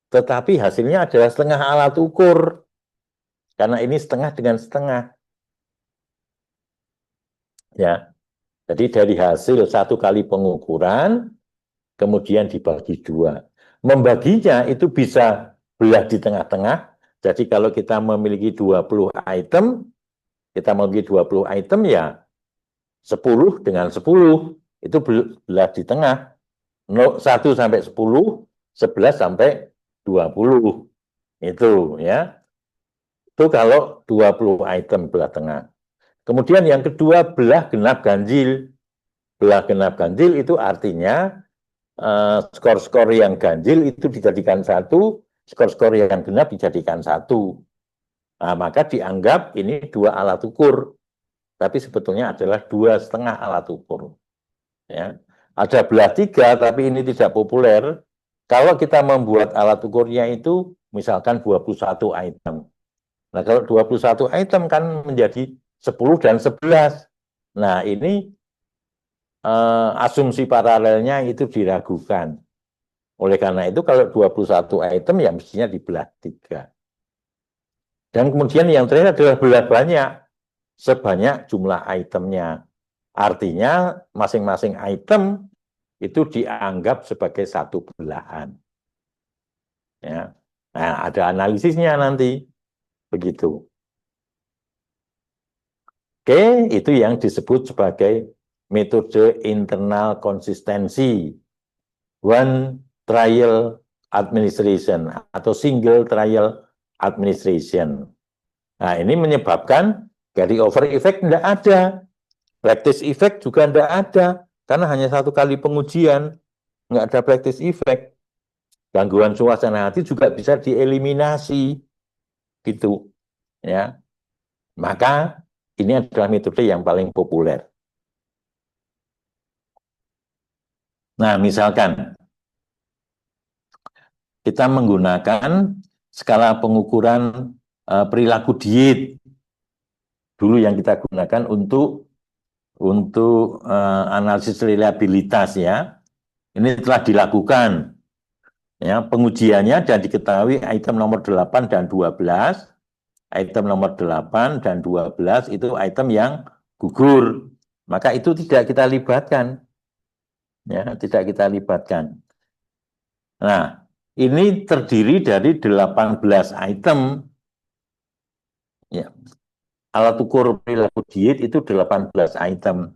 Tetapi hasilnya adalah setengah alat ukur. Karena ini setengah dengan setengah. Ya. Jadi dari hasil satu kali pengukuran, kemudian dibagi dua. Membaginya itu bisa belah di tengah-tengah. Jadi kalau kita memiliki 20 item, ya 10 dengan 10 itu belah di tengah. 1 sampai 10, 11 sampai 20. Itu ya. Itu kalau 20 item belah tengah. Kemudian yang kedua belah genap ganjil. Belah genap ganjil itu artinya skor-skor yang ganjil itu dijadikan satu, skor-skor yang genap dijadikan satu. Nah, maka dianggap ini dua alat ukur, tapi sebetulnya adalah 2,5 alat ukur. Ya. Ada belah 3, tapi ini tidak populer. Kalau kita membuat alat ukurnya itu misalkan 21 item. Nah, kalau 21 item kan menjadi 10 dan 11. Nah, ini asumsi paralelnya itu diragukan. Oleh karena itu kalau 21 item ya mestinya dibelah 3. Dan kemudian yang terakhir adalah belah banyak, sebanyak jumlah itemnya. Artinya masing-masing item itu dianggap sebagai satu belahan. Ya. Nah, ada analisisnya nanti. Begitu. Oke, itu yang disebut sebagai metode internal konsistensi. One trial administration atau single trial administration. Nah, ini menyebabkan carry over effect tidak ada. Practice effect juga tidak ada. Karena hanya satu kali pengujian, nggak ada practice effect. Gangguan suasana hati juga bisa dieliminasi. Gitu. Ya. Maka ini adalah metode yang paling populer. Nah, misalkan kita menggunakan skala pengukuran perilaku diet dulu yang kita gunakan untuk analisis reliabilitas ya. Ini telah dilakukan ya, pengujiannya dan diketahui item nomor 8 dan 12. Item nomor 8 dan 12 itu item yang gugur. Maka itu tidak kita libatkan. Ya, tidak kita libatkan. Nah, ini terdiri dari 18 item. Ya. Alat ukur perilaku diet itu 18 item.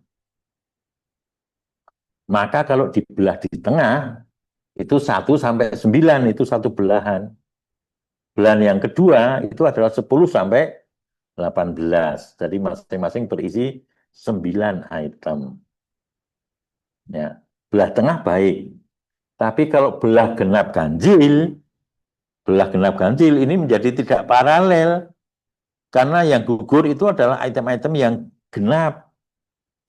Maka kalau dibelah di tengah, itu 1 sampai 9, itu satu belahan. Belahan yang kedua itu adalah 10 sampai 18. Jadi masing-masing berisi 9 item. Ya. Belah tengah baik. Tapi kalau belah genap ganjil ini menjadi tidak paralel. Karena yang gugur itu adalah item-item yang genap.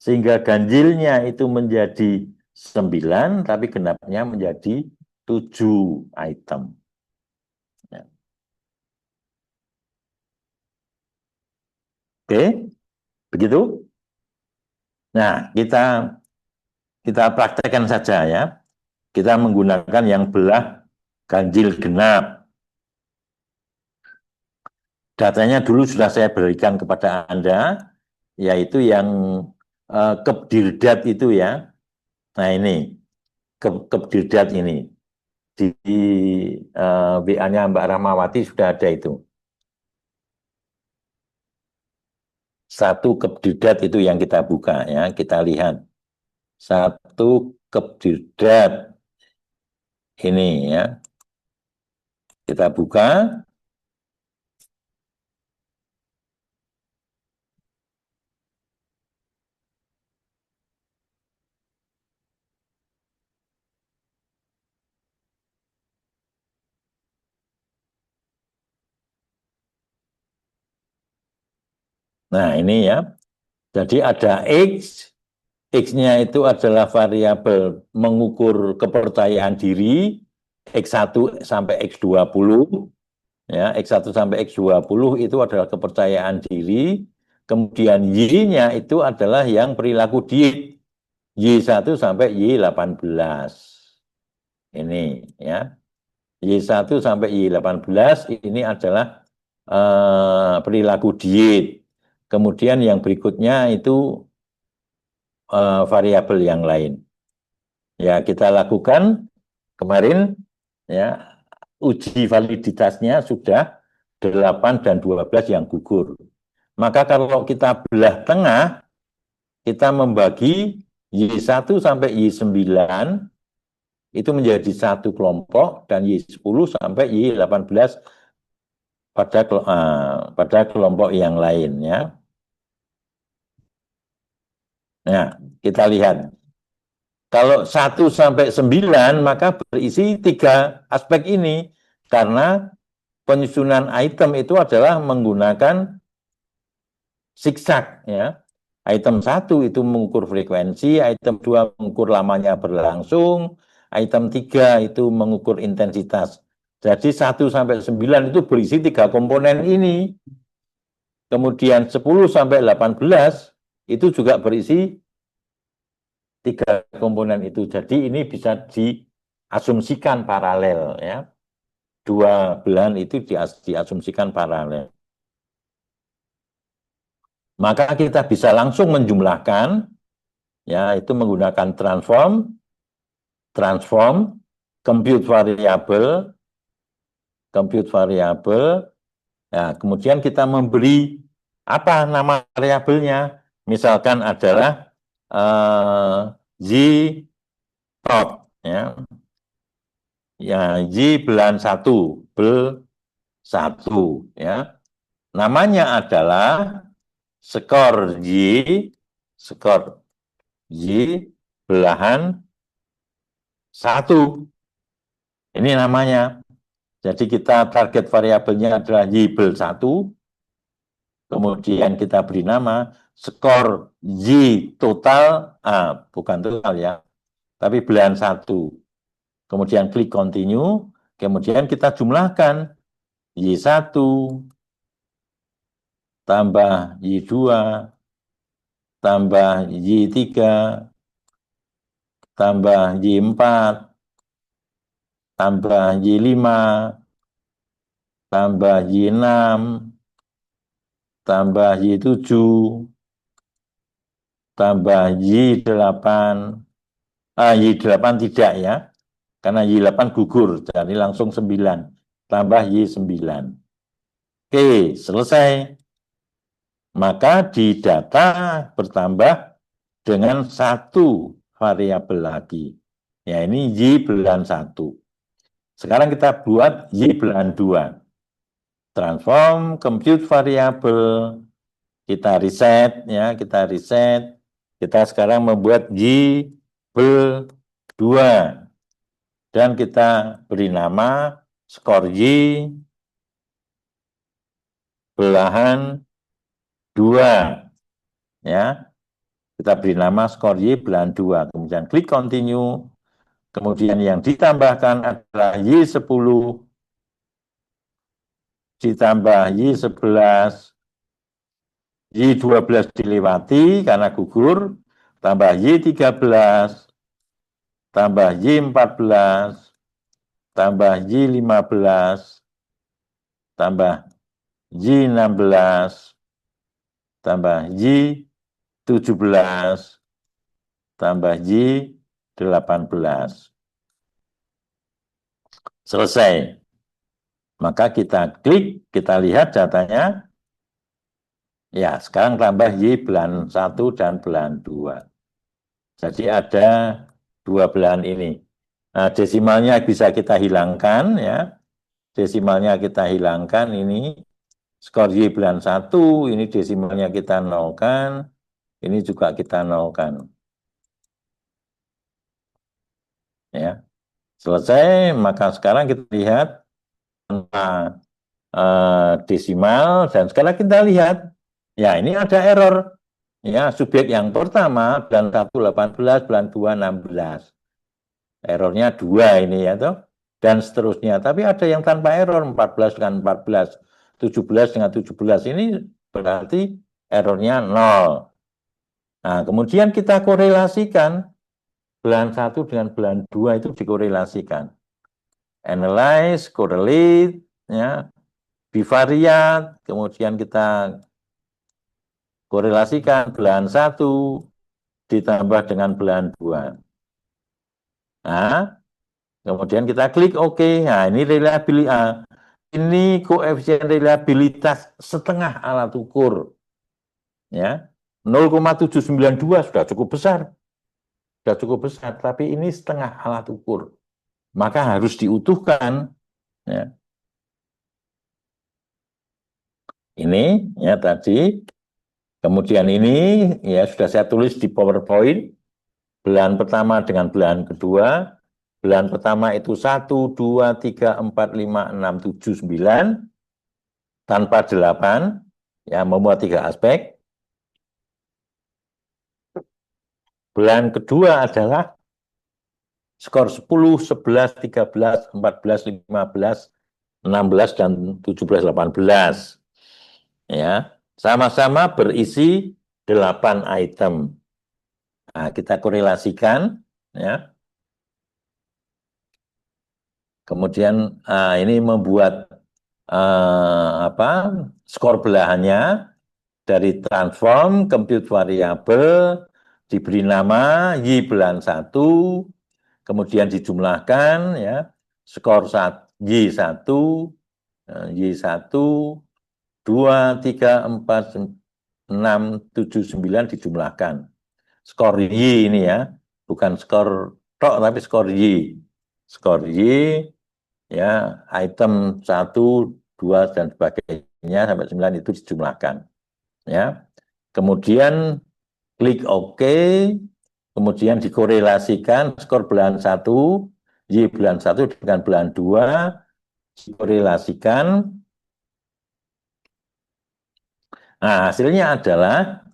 Sehingga ganjilnya itu menjadi 9, tapi genapnya menjadi 7 item. Ya. Oke, begitu. Nah, kita praktekkan saja ya. Kita menggunakan yang belah ganjil genap. Datanya dulu sudah saya berikan kepada Anda, yaitu yang Kepdirdat itu ya. Nah ini, Kepdirdat ini. Di WA-nya Mbak Rahmawati sudah ada itu. Satu Kepdirdat itu yang kita buka ya, kita lihat. Satu Kepdirdat ini ya. Kita buka. Nah, ini ya. Jadi ada X, X-nya itu adalah variabel mengukur kepercayaan diri, X1 sampai X20. Ya, X1 sampai X20 itu adalah kepercayaan diri. Kemudian Y-nya itu adalah yang perilaku diet. Y1 sampai Y18. Ini ya. Y1 sampai Y18 ini adalah perilaku diet. Kemudian yang berikutnya itu variabel yang lain. Ya, kita lakukan kemarin ya, uji validitasnya sudah 8 dan 12 yang gugur. Maka kalau kita belah tengah, kita membagi Y1 sampai Y9 itu menjadi satu kelompok dan Y10 sampai Y18 pada kelompok yang lain ya. Nah, kita lihat. Kalau 1 sampai 9 maka berisi 3 aspek ini karena penyusunan item itu adalah menggunakan zigzag ya. Item 1 itu mengukur frekuensi, item 2 mengukur lamanya berlangsung, item 3 itu mengukur intensitas. Jadi 1 sampai 9 itu berisi 3 komponen ini. Kemudian 10 sampai 18 itu juga berisi 3 komponen itu. Jadi ini bisa diasumsikan paralel ya. Dua belahan itu diasumsikan paralel. Maka kita bisa langsung menjumlahkan ya, itu menggunakan transform, compute variable. Ya, kemudian kita memberi apa nama variabelnya? Misalkan adalah Y top ya. Ya, Y belahan 1, bel 1 ya. Namanya adalah skor Y belahan 1. Ini namanya. Jadi kita target variabelnya adalah Y bel 1. Kemudian kita beri nama skor Y total, bukan total ya. tapi belahan 1. Kemudian klik continue, kemudian kita jumlahkan Y1 tambah Y2 tambah Y3 tambah Y4 tambah Y5 tambah Y6 tambah Y7 tambah Y8. Y8 tidak ya, karena Y8 gugur, jadi langsung 9 tambah Y9. Oke, selesai. Maka di data bertambah dengan 1 variabel lagi. Ya, ini Y belahan 1. Sekarang kita buat Y belahan 2. Transform compute variabel. Kita reset ya, kita reset. Kita sekarang membuat Y bel 2 dan kita beri nama skor Y belahan 2 ya. Kita beri nama skor Y belahan 2, kemudian klik continue. Kemudian yang ditambahkan adalah Y10 ditambah Y11, Y12 dilewati karena gugur, tambah Y13, tambah Y14, tambah Y15, tambah Y16, tambah Y17, tambah Y18. Selesai. Maka kita klik, kita lihat datanya. Ya, sekarang tambah Y belahan 1 dan belahan 2. Jadi ada 2 belahan ini. Nah, desimalnya bisa kita hilangkan ya. Desimalnya kita hilangkan ini. Skor Y belahan 1, ini desimalnya kita nolkan. Ini juga kita nolkan. Ya. Selesai, maka sekarang kita lihat desimal, dan sekarang kita lihat, ya ini ada error. Ya, subjek yang pertama, belahan 1 18, belahan 2 16. Errornya 2 ini ya toh, dan seterusnya. Tapi ada yang tanpa error, 14 dengan 14, 17 dengan 17, ini berarti errornya 0. Nah, kemudian kita korelasikan belahan 1 dengan belahan 2 itu dikorelasikan. Analyze, correlate, ya, bivariat, kemudian kita korelasikan belahan 1 ditambah dengan belahan 2. Nah, kemudian kita klik OK. Nah, ini reliabilitas. Ini koefisien reliabilitas setengah alat ukur. Ya. 0,792 sudah cukup besar. Sudah cukup besar, tapi ini setengah alat ukur. Maka harus diutuhkan. Ya. Ini ya tadi. Kemudian ini ya sudah saya tulis di PowerPoint. Belahan pertama dengan belahan kedua. Belahan pertama itu 1, 2, 3, 4, 5, 6, 7, 9. Tanpa 8. Ya, memuat 3 aspek. Belahan kedua adalah skor 10, 11, 13, 14, 15, 16, dan 17, 18. Ya, sama-sama berisi 8 item. Nah, kita korelasikan ya. Kemudian ini membuat skor belahannya dari transform compute variabel, diberi nama Y belahan 1, kemudian dijumlahkan ya, skor Y1, Y1, 2, 3, 4, 6, 7, 9 dijumlahkan. Skor Y ini ya, bukan skor tok tapi skor Y. Skor Y ya, item 1, 2 dan sebagainya sampai 9 itu dijumlahkan. Ya. Kemudian klik OK, kemudian dikorelasikan skor belahan 1, Y belahan 1 dengan belahan 2, dikorelasikan. Nah, hasilnya adalah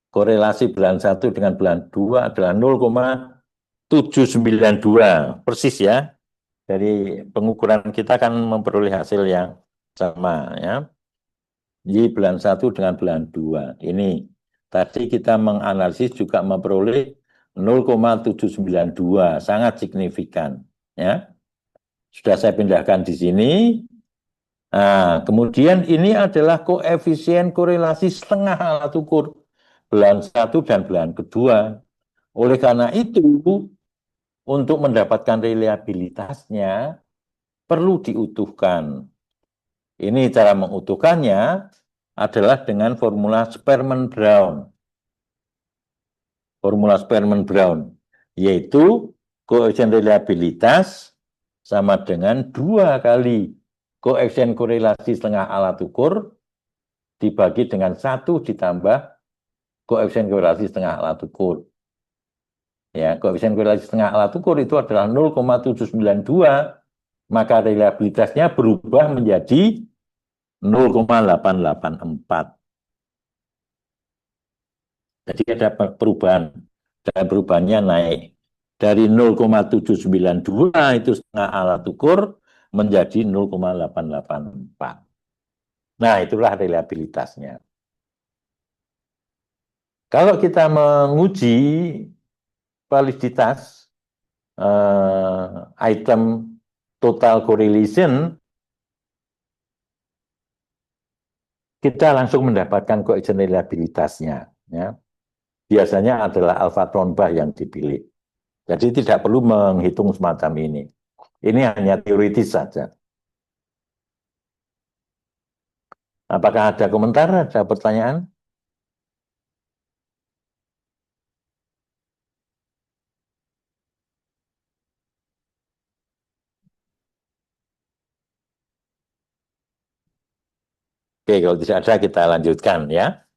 korelasi belahan 1 dengan belahan 2 adalah 0,792. 792 persis ya. Dari pengukuran kita kan memperoleh hasil yang sama ya. Di bulan 1 dengan bulan 2. Ini tadi kita menganalisis juga memperoleh 0,792, sangat signifikan ya. Sudah saya pindahkan di sini. Nah, kemudian ini adalah koefisien korelasi setengah alat ukur bulan 1 dan bulan kedua. Oleh karena itu, untuk mendapatkan reliabilitasnya perlu diutuhkan. Ini cara mengutuhkannya adalah dengan formula Sperman-Brown. Formula Sperman-Brown, yaitu koefisien reliabilitas sama dengan 2 kali koefisien korelasi setengah alat ukur dibagi dengan 1 ditambah koefisien korelasi setengah alat ukur. Ya, koefisien korelasi setengah alat ukur itu adalah 0,792, maka reliabilitasnya berubah menjadi 0,884. Jadi ada perubahan, dan perubahannya naik. Dari 0,792 itu setengah alat ukur menjadi 0,884. Nah, itulah reliabilitasnya. Kalau kita menguji validitas item total correlation, kita langsung mendapatkan koefisien reliabilitasnya. Ya. Biasanya adalah alfa Cronbach yang dipilih. Jadi tidak perlu menghitung semacam ini. Ini hanya teoritis saja. Apakah ada komentar, ada pertanyaan? Oke, kalau tidak ada kita lanjutkan ya.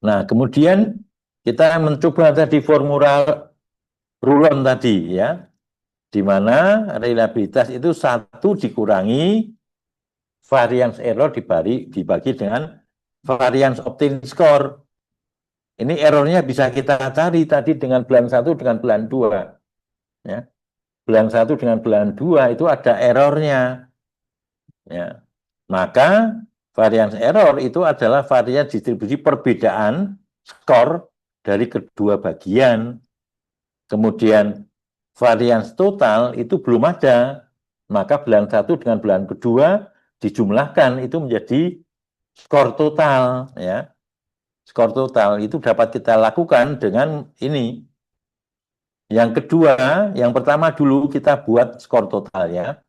Nah, kemudian kita mencoba tadi formula Rulon tadi ya, di mana reliabilitas itu 1 dikurangi variance error dibagi dengan variance obtained score. Ini errornya bisa kita cari tadi dengan bulan 1 dengan bulan 2. Ya. Bulan 1 dengan bulan 2 itu ada errornya. Ya. Maka variance error itu adalah varian distribusi perbedaan skor dari kedua bagian. Kemudian variance total itu belum ada. Maka bulan 1 dengan bulan kedua dijumlahkan itu menjadi skor total. Ya. Skor total itu dapat kita lakukan dengan ini. Yang kedua, yang pertama dulu kita buat skor totalnya.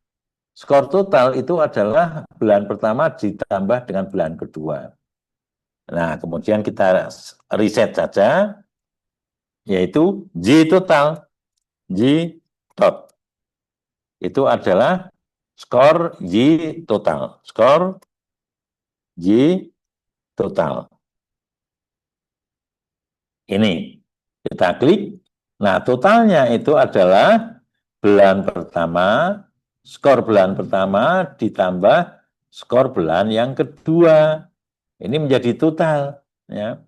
Skor total itu adalah bulan pertama ditambah dengan bulan kedua. Nah, kemudian kita reset saja, yaitu J total. J tot. Itu adalah skor J total. Skor J total. Ini. Kita klik. Nah, totalnya itu adalah bulan pertama, skor bulan pertama ditambah skor bulan yang kedua. Ini menjadi total, ya,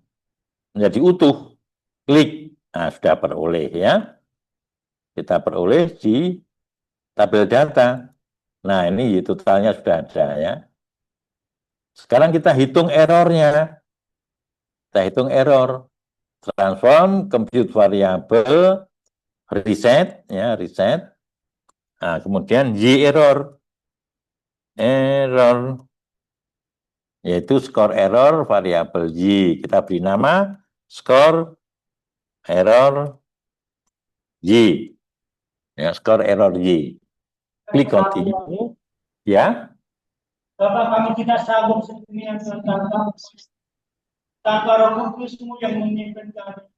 menjadi utuh. Klik, nah sudah peroleh ya. Kita peroleh di tabel data. Nah ini totalnya sudah ada ya. Sekarang kita hitung errornya. Kita hitung error. Transform, compute variable, reset, ya reset. Nah, kemudian Y error. Error. Yaitu skor error variabel Y. Kita beri nama skor error Y. Ya, skor error Y. Klik continue. Ya. Bapak, kami tidak sanggup sedemikian tanpa Roh Kudus-Mu yang memimpin kami.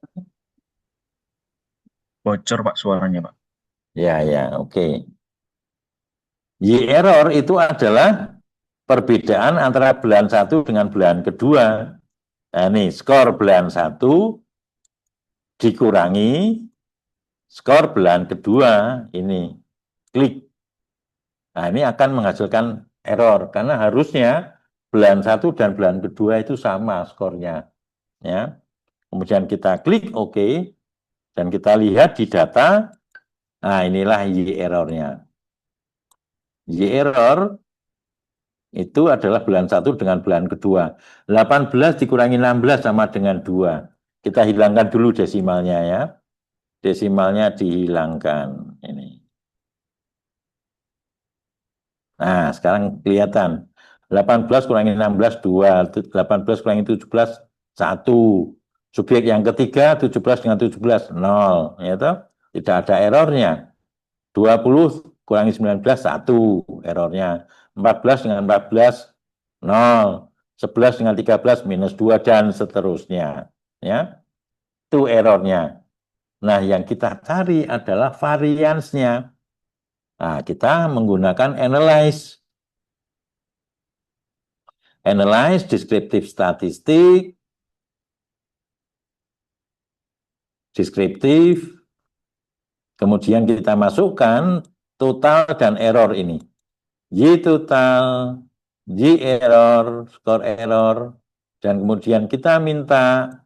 Bocor Pak suaranya Pak. Ya, ya, oke. Y error itu adalah perbedaan antara bulan 1 dengan bulan kedua. Nah, ini skor bulan 1 dikurangi skor bulan kedua. Ini klik. Nah, ini akan menghasilkan error karena harusnya bulan 1 dan bulan kedua itu sama skornya. Ya. Kemudian kita klik OK. Dan kita lihat di data, nah inilah Y errornya. Y error itu adalah bulan 1 dengan bulan kedua. 18 dikurangi 16 sama dengan 2. Kita hilangkan dulu desimalnya ya. Desimalnya dihilangkan. Ini. Nah, sekarang kelihatan. 18 kurangi 16, 2. 18 kurangi 17, 1. Subjek yang ketiga, 17 dengan 17, 0. Ya, tidak ada errornya. 20 kurangi 19, 1 errornya. 14 dengan 14, 0. 11 dengan 13, minus 2, dan seterusnya. Ya, itu errornya. Nah, yang kita cari adalah variansnya. Nah, kita menggunakan analyze. Analyze, deskriptif statistik, deskriptif, kemudian kita masukkan total dan error ini. Y total, Y error, skor error, dan kemudian kita minta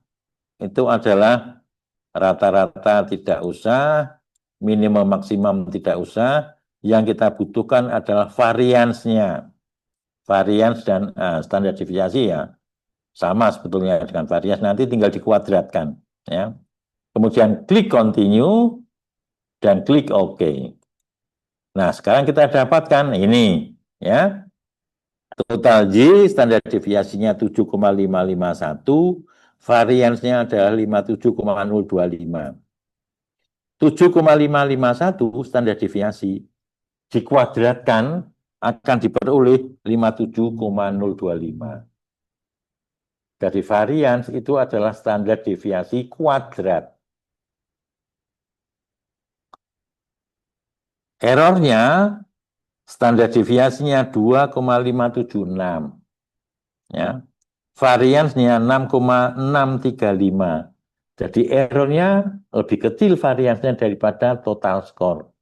itu adalah rata-rata tidak usah, minimum maksimum tidak usah, yang kita butuhkan adalah variansnya. Varians dan standar deviasi ya, sama sebetulnya dengan varians, nanti tinggal dikuadratkan. Ya. Kemudian klik continue, dan klik OK. Nah, sekarang kita dapatkan ini, ya. Total Y, standar deviasinya 7,551, variansnya adalah 57,025. 7,551 standar deviasi dikuadratkan akan diperoleh 57,025. Dari varians itu adalah standar deviasi kuadrat. Errornya standar deviasinya 2,576. Ya. Variansnya 6,635. Jadi errornya lebih kecil variansnya daripada total skor.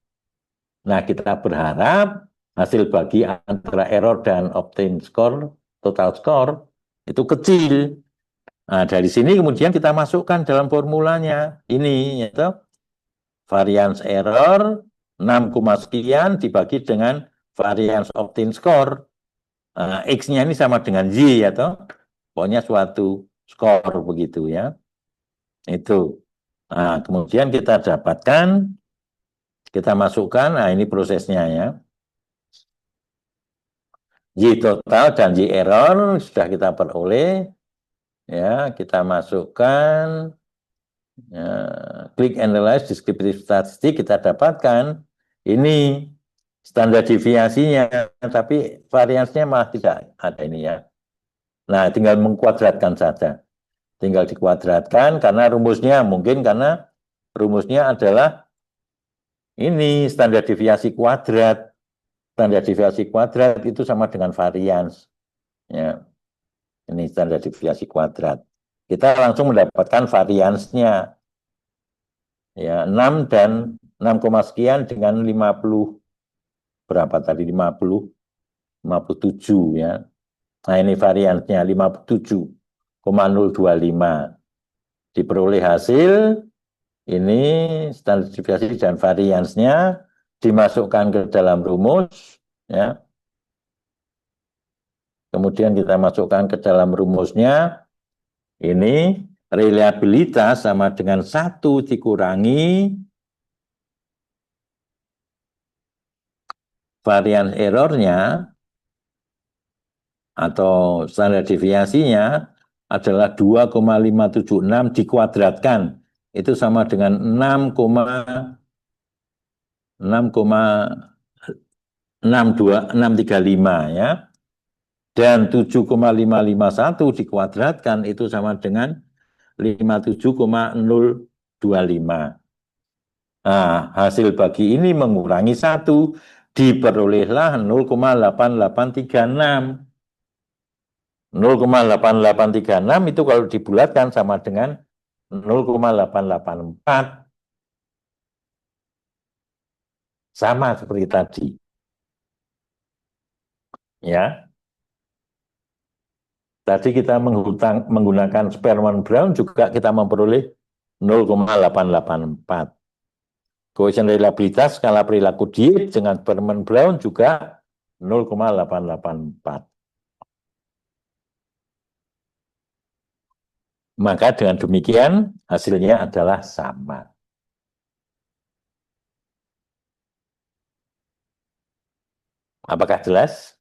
Nah, kita berharap hasil bagi antara error dan obtain score, total score, itu kecil. Nah, dari sini kemudian kita masukkan dalam formulanya. Ini, yaitu varians error 6, sekian dibagi dengan varians obtain score. Nah, X-nya ini sama dengan Y, ya toh. Pokoknya suatu skor begitu ya. Itu. Nah, kemudian kita dapatkan, kita masukkan, nah ini prosesnya ya. Y total dan Y error sudah kita peroleh. Ya, kita masukkan, ya, klik analyze, deskriptif statistik, kita dapatkan ini standar deviasinya, tapi variansnya malah tidak ada ini ya. Nah, tinggal mengkuadratkan saja. Tinggal dikuadratkan karena rumusnya, mungkin karena rumusnya adalah ini standar deviasi kuadrat. Standar deviasi kuadrat itu sama dengan varians. Ya. Ini standar deviasi kuadrat. Kita langsung mendapatkan variansnya. Ya, 6 dan 6, sekian dengan 50. Berapa tadi? 50, 57 ya. Nah, ini variansnya 57,025. Diperoleh hasil ini standar deviasi dan variansnya dimasukkan ke dalam rumus ya. Kemudian kita masukkan ke dalam rumusnya, ini reliabilitas sama dengan 1 dikurangi varian errornya atau standar deviasinya adalah 2,576 dikuadratkan. Itu sama dengan 6,635 ya. Dan 7,551 dikuadratkan itu sama dengan 57,025. Nah, hasil bagi ini mengurangi 1, diperolehlah 0,8836. 0,8836 itu kalau dibulatkan sama dengan 0,884. Sama seperti tadi. Ya. Tadi kita menggunakan Sperman Brown juga kita memperoleh 0,884. Koefisien reliabilitas skala perilaku diet dengan Berman Brown juga 0,884. Maka dengan demikian hasilnya adalah sama. Apakah jelas?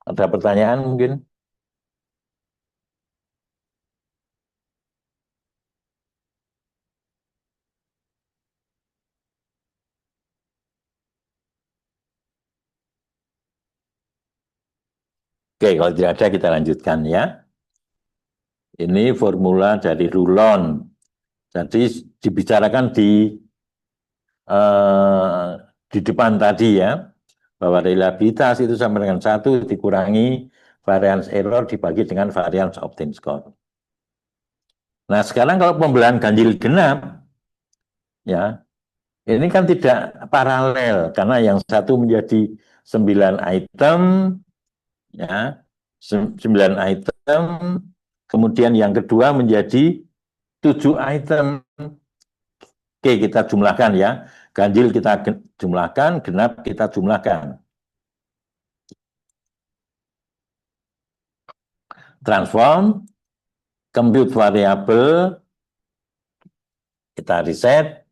Ada pertanyaan mungkin? Oke, kalau tidak ada kita lanjutkan ya. Ini formula dari Rulon. Jadi dibicarakan di depan tadi ya, bahwa reliabilitas itu sama dengan 1 dikurangi variance error dibagi dengan variance obtained score. Nah sekarang kalau pembelahan ganjil genap, ya ini kan tidak paralel, karena yang satu menjadi 9 item, ya 9 item, kemudian yang kedua menjadi 7 item. Oke, kita jumlahkan ya. Ganjil kita jumlahkan, genap kita jumlahkan. Transform, compute variable, kita reset,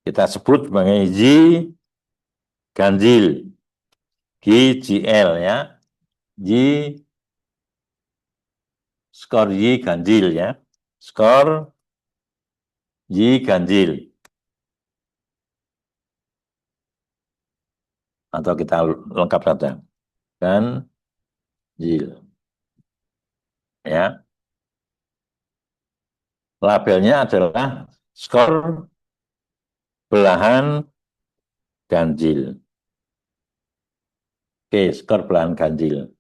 kita sebut sebagai Y ganjil, GGL ya. Y skor Y ganjil ya. Skor Y ganjil. Atau kita lengkap saja. Ganjil. Ya. Labelnya adalah skor belahan ganjil. Oke, skor belahan ganjil.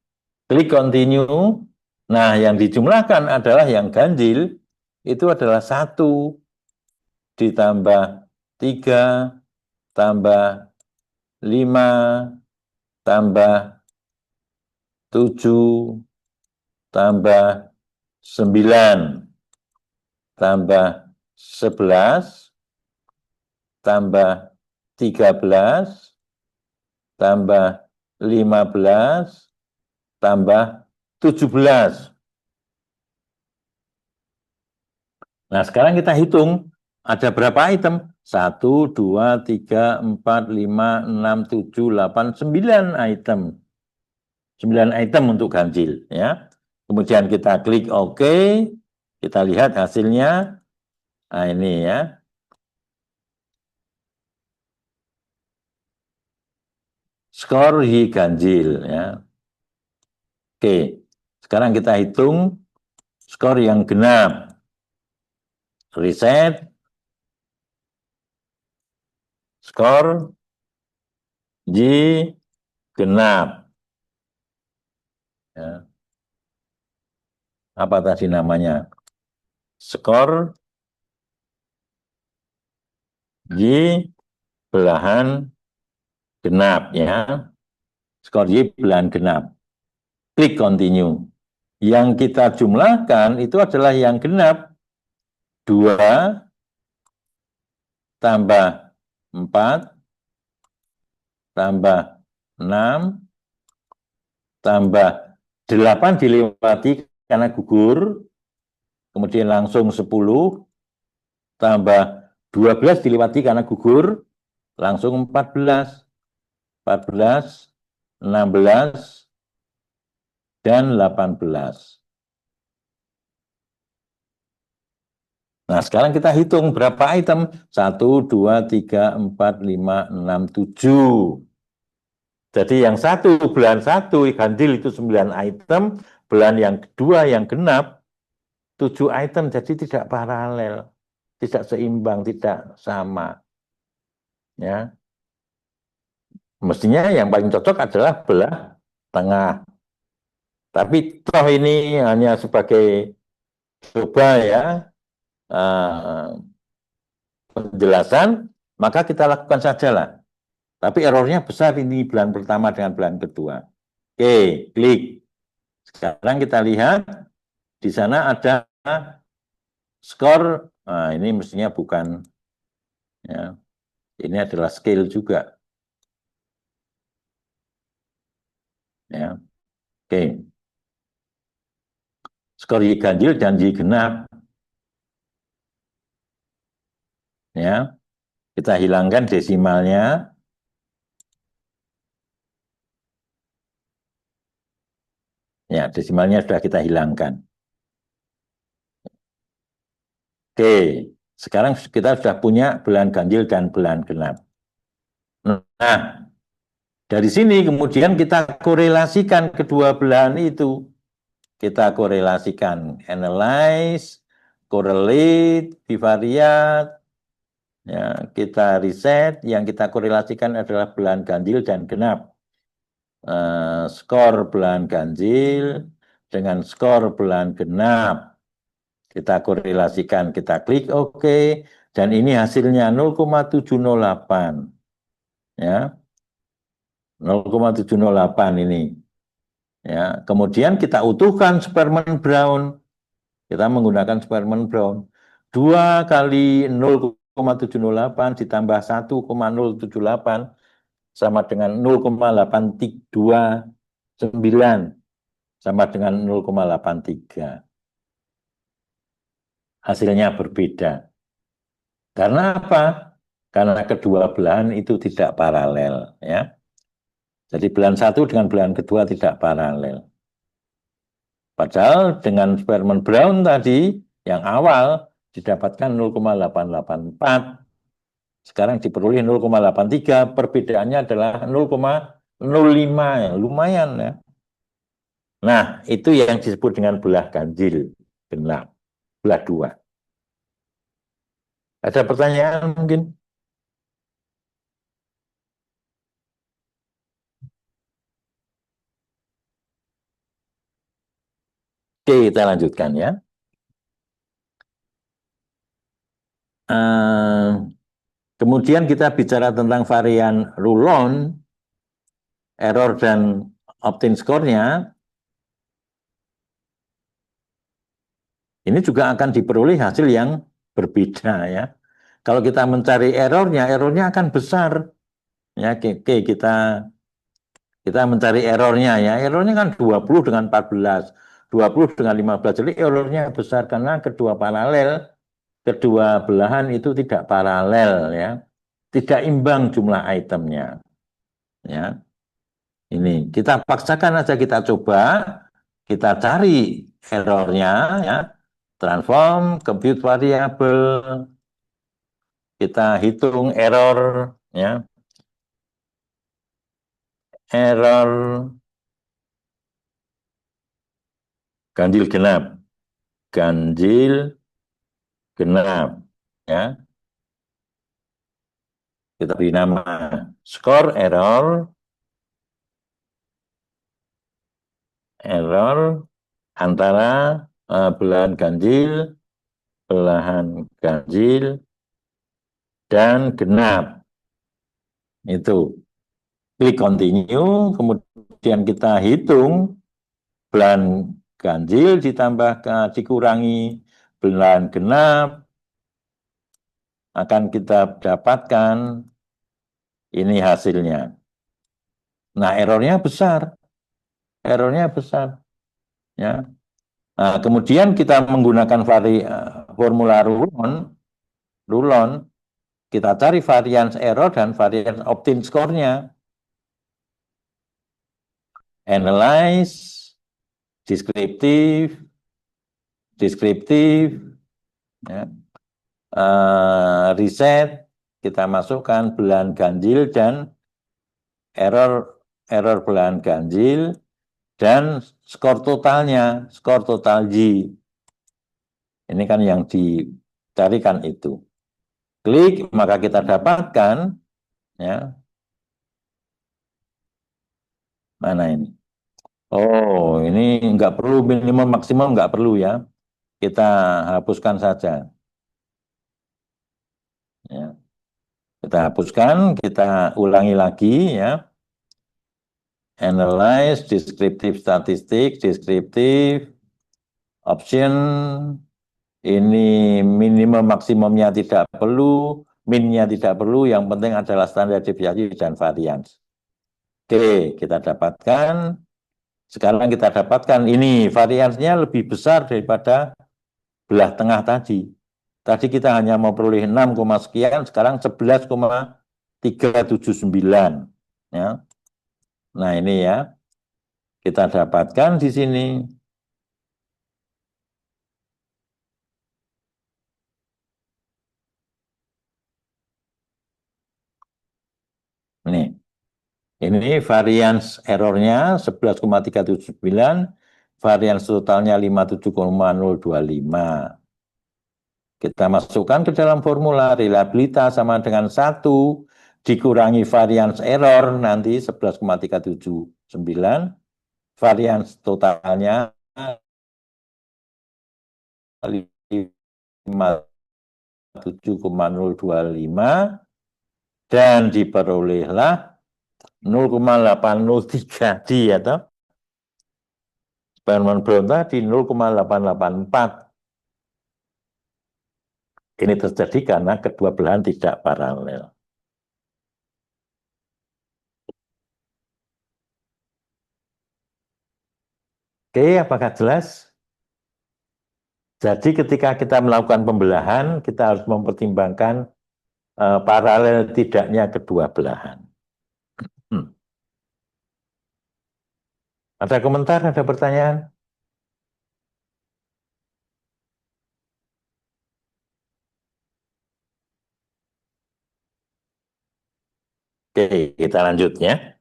Klik continue. Nah, yang dijumlahkan adalah yang ganjil itu adalah 1 ditambah 3 tambah 5 tambah 7 tambah 9 tambah 11 tambah 13 tambah 15 tambah 17. Nah, sekarang kita hitung ada berapa item? 1, 2, 3, 4, 5, 6, 7, 8, 9 item. 9 item untuk ganjil ya. Kemudian kita klik OK. Kita lihat hasilnya. Nah, ini ya. Skor Y ganjil ya. Oke. Sekarang kita hitung skor yang genap. Reset. Skor Y genap. Ya. Apa tadi namanya? Skor Y belahan genap ya. Skor Y belahan genap. Klik continue. Yang kita jumlahkan itu adalah yang genap. 2 tambah 4 tambah 6 tambah 8 dilewati karena gugur, kemudian langsung 10 tambah 12 dilewati karena gugur, langsung 14, 14, 16, dan 18. Nah, sekarang kita hitung berapa item. 1, 2, 3, 4, 5, 6, 7. Jadi yang satu, belahan 1, ganjil itu 9 item, belahan yang kedua yang genap, 7 item, jadi tidak paralel, tidak seimbang, tidak sama. Ya. Mestinya yang paling cocok adalah belah tengah. Tapi toh ini hanya sebagai coba ya, penjelasan, maka kita lakukan sajalah. Tapi errornya besar ini belahan pertama dengan belahan kedua. Oke, klik. Sekarang kita lihat di sana ada skor. Nah, ini mestinya bukan, ya. Ini adalah scale juga, ya. Oke. Skor Y ganjil dan Y genap, ya. Kita hilangkan desimalnya. Ya, desimalnya sudah kita hilangkan. Oke, sekarang kita sudah punya belahan ganjil dan belahan genap. Nah, dari sini kemudian kita korelasikan kedua belahan itu. Kita korelasikan, analyze, correlate, bivariate, ya, kita riset, yang kita korelasikan adalah belahan ganjil dan genap. Skor belahan ganjil dengan skor belahan genap. Kita korelasikan, kita klik OK, dan ini hasilnya 0,708. Ya, 0,708 ini. Ya, kemudian kita utuhkan Spearman Brown. Kita menggunakan Spearman Brown. 2 kali 0,708 ditambah 1,078 sama dengan 0,829 sama dengan 0,83. Hasilnya berbeda. Karena apa? Karena kedua belahan itu tidak paralel, ya. Jadi belahan satu dengan belahan kedua tidak paralel. Padahal dengan Spearman Brown tadi yang awal didapatkan 0,884, sekarang diperoleh 0,83, perbedaannya adalah 0,05, ya. Lumayan, ya. Nah, itu yang disebut dengan belah ganjil genap, belah dua. Ada pertanyaan mungkin? Oke, kita lanjutkan, ya. Kemudian kita bicara tentang varian Rulon, error dan opt-in score-nya. Ini juga akan diperoleh hasil yang berbeda, ya. Kalau kita mencari errornya akan besar. Ya, oke, kita mencari errornya, ya. Errornya kan 20 dengan 14, 20 dengan 15. Jadi errornya besar karena kedua belahan itu tidak paralel, ya. Tidak imbang jumlah itemnya. Ya. Ini kita paksakan aja, kita coba, kita cari errornya, ya. Transform, compute variable, kita hitung error, ya. Error ganjil genap, ya. Kita beri nama score error antara belahan ganjil dan genap. Itu klik continue, kemudian kita hitung belahan ganjil ditambah dikurangi belahan genap, akan kita dapatkan ini hasilnya. Nah, errornya besar, ya. Nah, kemudian kita menggunakan formula Rulon, kita cari variance error dan variance opt-in score-nya. Analyze, descriptive, ya. Reset, kita masukkan belahan ganjil dan error belahan ganjil dan skor total Y. Ini kan yang dicarikan itu. Klik, maka kita dapatkan, ya. Mana ini? Oh, ini enggak perlu minimum maksimum, enggak perlu, ya. Kita hapuskan saja. Ya. Kita hapuskan, kita ulangi lagi, ya. analyze, descriptive statistik, descriptive, option, ini minimum maksimumnya tidak perlu, minnya tidak perlu, yang penting adalah standar deviasi dan varians. Oke, kita dapatkan. Sekarang kita dapatkan ini variansnya lebih besar daripada belah tengah tadi. Tadi kita hanya memperoleh 6, sekian, sekarang 11,379. Ya. Nah ini ya, kita dapatkan di sini. Ini varians errornya 11,379, varians totalnya 57,025. Kita masukkan ke dalam formula, reliabilitas sama dengan 1 dikurangi varians error, nanti 11,379, varians totalnya 57,025, dan diperolehlah 0,803 di atau Sperman Brown tadi 0,884. Ini terjadi karena kedua belahan tidak paralel. Oke, apakah jelas? Jadi ketika kita melakukan pembelahan, kita harus mempertimbangkan paralel tidaknya kedua belahan. Ada komentar, ada pertanyaan? Oke, kita lanjut ya.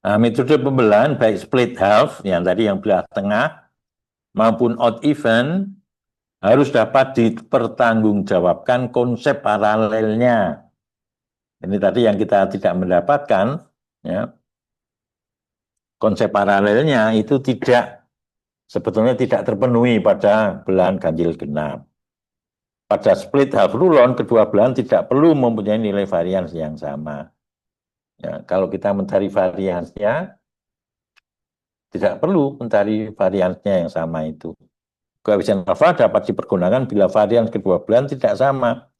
Nah, metode pembelahan baik split half, yang tadi yang belah tengah, maupun odd even, harus dapat dipertanggungjawabkan konsep paralelnya. Ini tadi yang kita tidak mendapatkan, ya. Konsep paralelnya itu sebetulnya tidak terpenuhi pada belahan ganjil genap. Pada split half rulon, kedua belahan tidak perlu mempunyai nilai varians yang sama. Ya, kalau kita mencari variansnya, tidak perlu mencari variansnya yang sama itu. Koefisien alfa dapat dipergunakan bila varians kedua belahan tidak sama.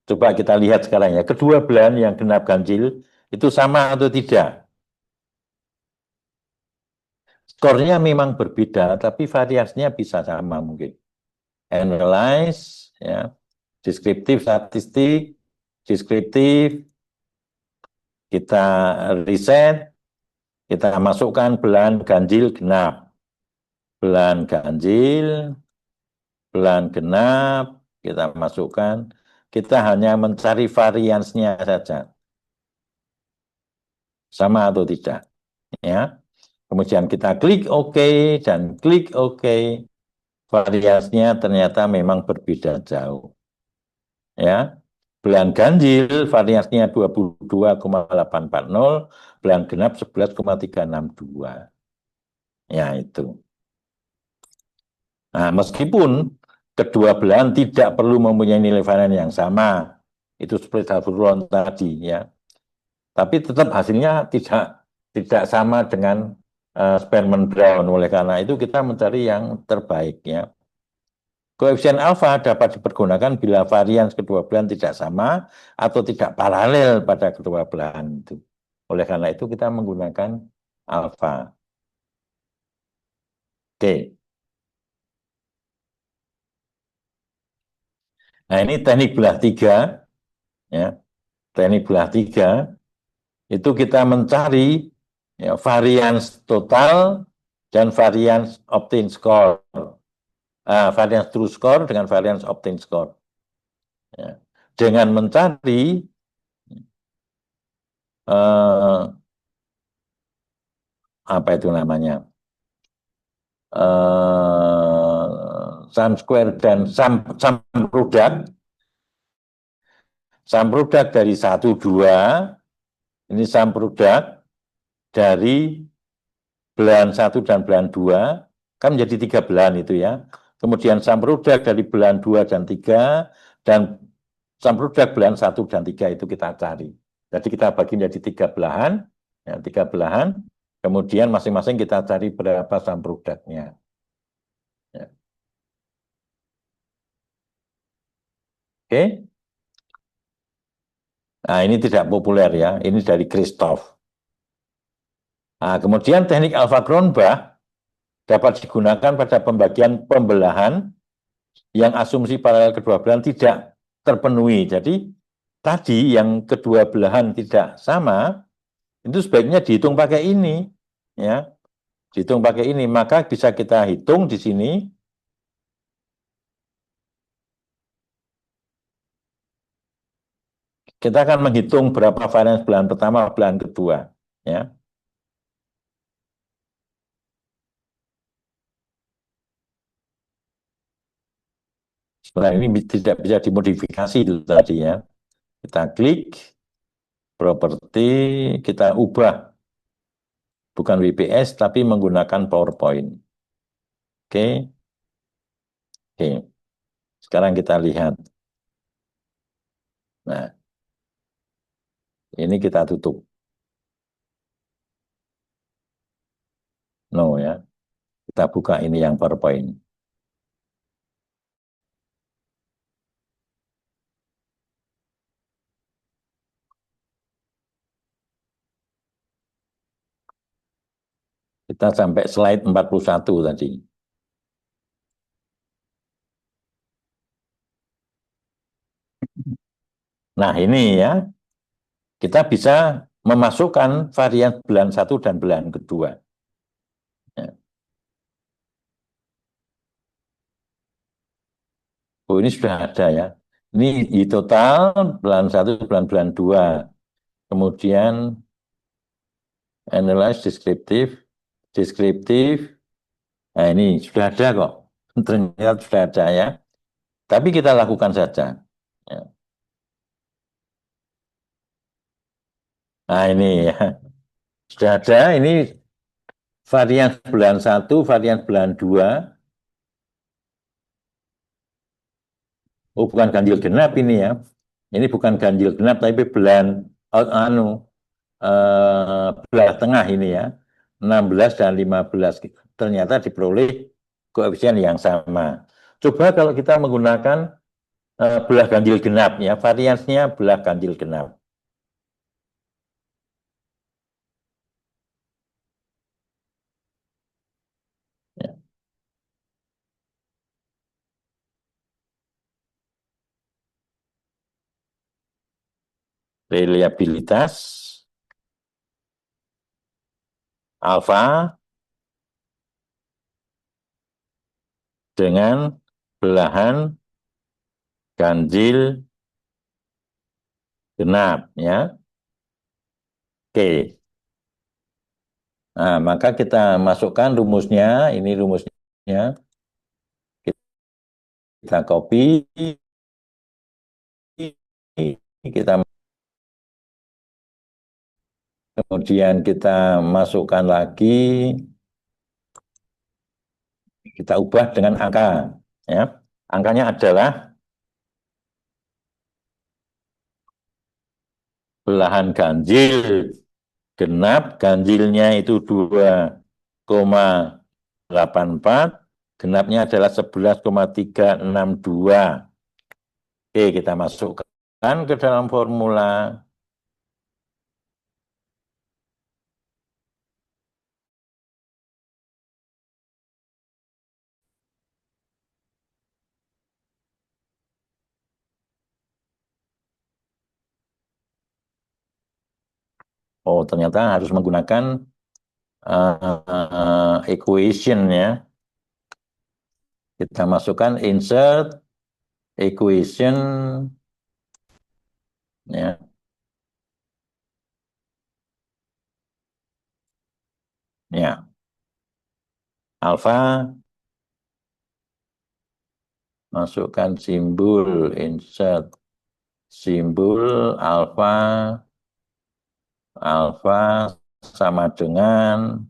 Coba kita lihat sekarang ya, kedua belahan yang genap ganjil itu sama atau tidak? Skornya memang berbeda, tapi variasinya bisa sama mungkin. Analyze, ya, deskriptif statistik, deskriptif, kita riset, kita masukkan belahan ganjil genap, belahan ganjil, belahan genap, kita masukkan. Kita hanya mencari variansnya saja. Sama atau tidak. Ya. Kemudian kita klik OK dan klik OK. Variasinya ternyata memang berbeda jauh. Ya. Belahan ganjil variasinya 22,840, belahan genap 11,362. Ya itu. Nah, meskipun kedua belahan tidak perlu mempunyai nilai varian yang sama, itu split half rulon tadi ya. Tapi tetap hasilnya tidak sama dengan Sperman Brown. Oleh karena itu kita mencari yang terbaik ya. Koefisien alfa dapat dipergunakan bila varians kedua belahan tidak sama atau tidak paralel pada kedua belahan itu. Oleh karena itu kita menggunakan alfa. Oke. Nah ini teknik belah 3 ya. Teknik belah 3 itu kita mencari ya, varians total dan varians obtain score. Varians true score dengan varians obtain score. Ya. Dengan mencari apa itu namanya? Sum square dan sum product. Sum product dari 1, 2, ini sum product dari belahan 1 dan belahan 2, kan menjadi 3 belahan itu ya. Kemudian sum product dari belahan 2 dan 3, dan sum produk belahan 1 dan 3 itu kita cari. Jadi kita bagi menjadi 3 belahan, ya, 3 belahan, kemudian masing-masing kita cari berapa sum produknya. Ya. Oke. Nah, ini tidak populer ya, ini dari Christoph. Nah, kemudian teknik Alpha-Kronbach dapat digunakan pada pembagian pembelahan yang asumsi paralel kedua belahan tidak terpenuhi. Jadi tadi yang kedua belahan tidak sama, itu sebaiknya dihitung pakai ini, ya, dihitung pakai ini. Maka bisa kita hitung di sini. Kita akan menghitung berapa varians belahan pertama, belahan kedua, ya. Setelah ini tidak bisa dimodifikasi itu tadi ya. Kita klik properti, kita ubah bukan WPS tapi menggunakan PowerPoint. Oke. Oke. Sekarang kita lihat. Nah, ini kita tutup. No ya. Kita buka ini yang PowerPoint. Kita sampai slide 41 tadi. Nah, ini ya. Kita bisa memasukkan varian belahan 1 dan belahan kedua. Ya. Oh, ini sudah ada ya. Ini di total belahan 1, belahan 2. Kemudian analyze deskriptif, deskriptif. Nah, ini sudah ada kok. Ternyata sudah ada ya. Tapi kita lakukan saja. Ya. Nah, ini ya. Sudah ada, ini varian belahan 1, varian belahan 2. Oh, bukan ganjil genap ini ya. Ini bukan ganjil genap, tapi belahan belah tengah ini ya. 16 dan 15. Ternyata diperoleh koefisien yang sama. Coba kalau kita menggunakan belah ganjil genap ya, variansinya belah ganjil genap. Ya. Reliabilitas alfa dengan belahan ganjil genap ya. Oke. Nah, maka kita masukkan rumusnya, ini rumusnya. Kita copy, kita kemudian kita masukkan lagi, kita ubah dengan angka ya. Angkanya adalah belahan ganjil genap, ganjilnya itu 2,84, genapnya adalah 11,362. Oke, kita masukkan ke dalam formula. Oh, ternyata harus menggunakan equation ya. Kita masukkan insert equation ya. Ya. Alfa masukkan simbol insert simbol alfa sama dengan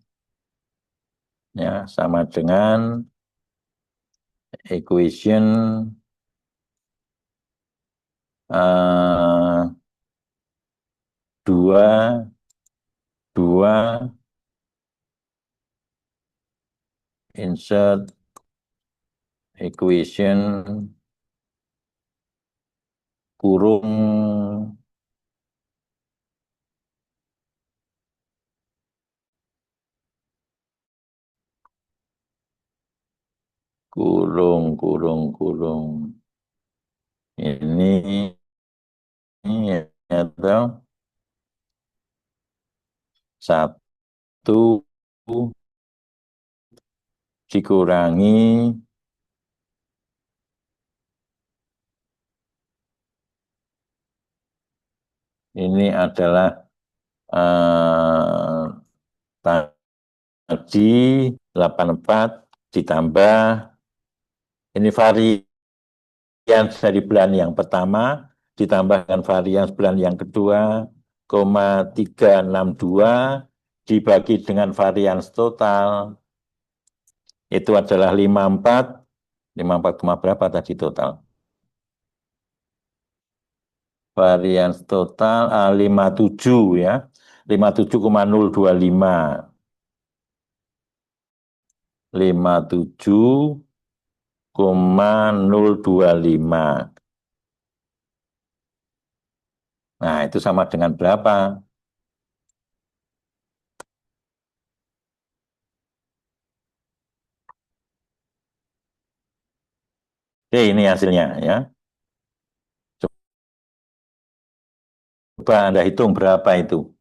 ya, sama dengan equation 2, 2, insert equation, kurung, kurung. Ini atau 1 dikurangi ini adalah tadi 84 ditambah ini varian dari bulan yang pertama ditambah dengan varian bulan yang kedua, 362 dibagi dengan varians total itu adalah 54 berapa tadi total? Varians total 57 ya. 57,025. 57,025. Nah, itu sama dengan berapa? Oke, ini hasilnya ya. Coba Anda hitung berapa itu.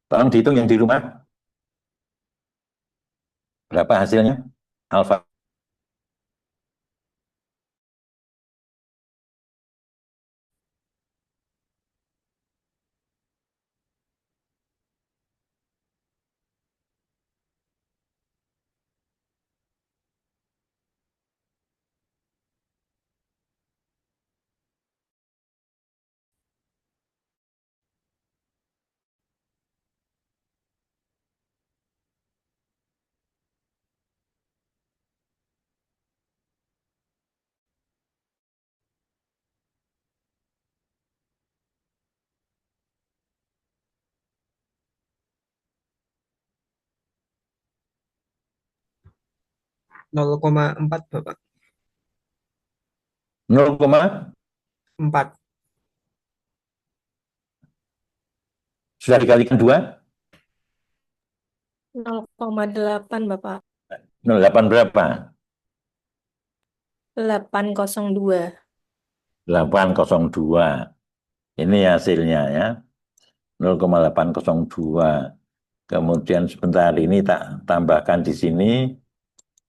Tolong dihitung yang di rumah. Berapa hasilnya? Alfa. Nol koma empat Bapak. 0, 4. sudah dikalikan 2? 0,8 Bapak. 0,8 berapa? 802. 802. Ini hasilnya ya. 0,802. Kemudian sebentar ini tak tambahkan di sini.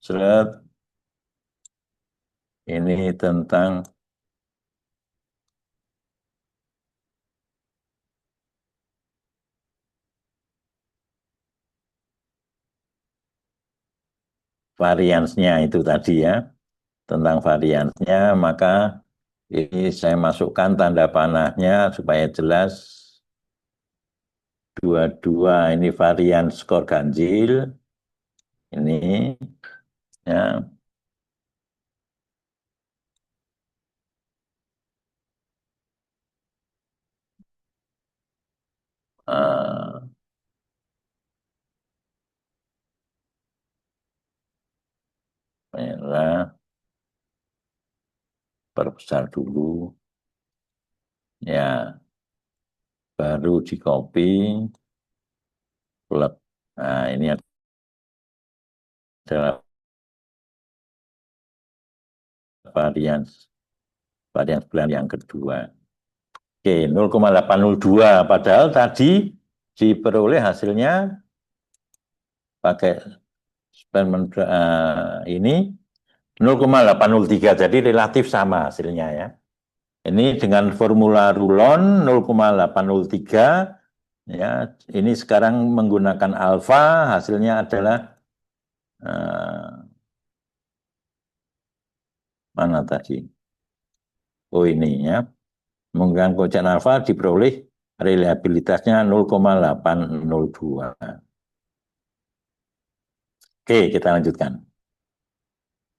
Seret. Ini tentang variansnya itu tadi ya. Tentang variansnya, maka ini saya masukkan tanda panahnya supaya jelas. 22 ini varian skor ganjil. Ini ya. Merah, perbesar dulu. Ya, baru di copy. Nah, ini adalah varian bulan yang kedua. Oke, 0,802. Padahal tadi diperoleh hasilnya pakai ini 0,803. Jadi relatif sama hasilnya ya. Ini dengan formula Rulon 0,803. Ya, ini sekarang menggunakan alfa, hasilnya adalah Mana tadi? Oh ini ya. Menggunakan koefisien alfa diperoleh reliabilitasnya 0,802. Oke, kita lanjutkan.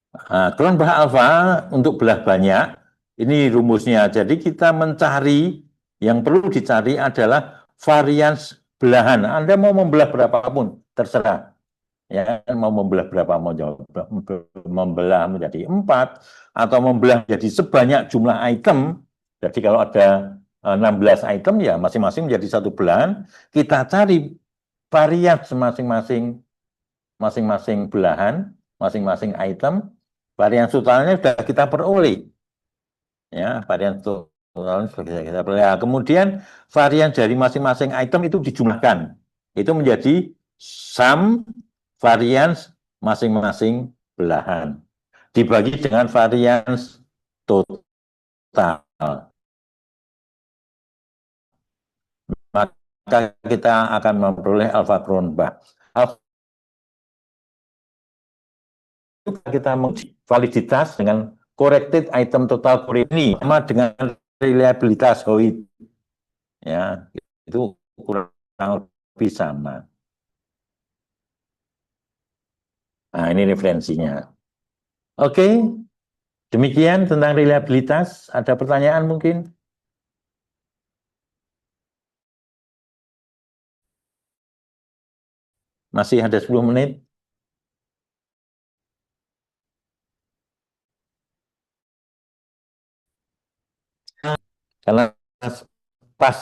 Nah, Cronbach alfa untuk belah banyak, ini rumusnya. Jadi kita mencari, yang perlu dicari adalah varians belahan. Anda mau membelah berapapun, terserah. Ya, mau membelah berapa, mau membelah menjadi 4, atau membelah menjadi sebanyak jumlah item. Jadi kalau ada 16 item, ya masing-masing menjadi satu belahan. Kita cari varians masing-masing belahan, masing-masing item. Varian totalnya sudah kita peroleh. Ya, varian totalnya sudah kita peroleh. Nah, kemudian varian dari masing-masing item itu dijumlahkan. Itu menjadi sum varians masing-masing belahan. Dibagi dengan varians total. Maka kita akan memperoleh alfa Cronbach. Kita menguji validitas dengan corrected item total ini sama dengan reliabilitas Hoyt. Ya, itu kurang lebih sama. Nah, ini referensinya. Oke, demikian tentang reliabilitas. Ada pertanyaan mungkin? Masih ada 10 menit? Karena pas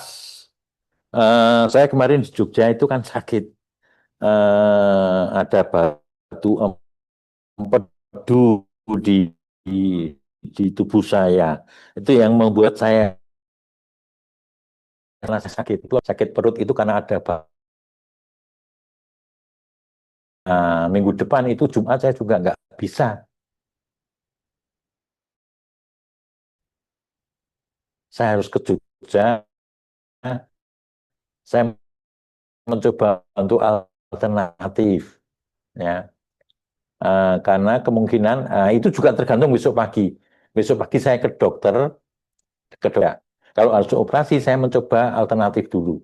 saya kemarin di Jogja itu kan sakit, ada batu empedu di, di di tubuh saya. Itu yang membuat saya rasa sakit. Itu sakit perut itu karena ada batu. Minggu depan itu Jumat saya juga nggak bisa. Saya harus ke Jogja. Saya mencoba untuk alternatif, ya. Karena kemungkinan itu juga tergantung besok pagi. Besok pagi saya ke dokter, kalau harus operasi saya mencoba alternatif dulu,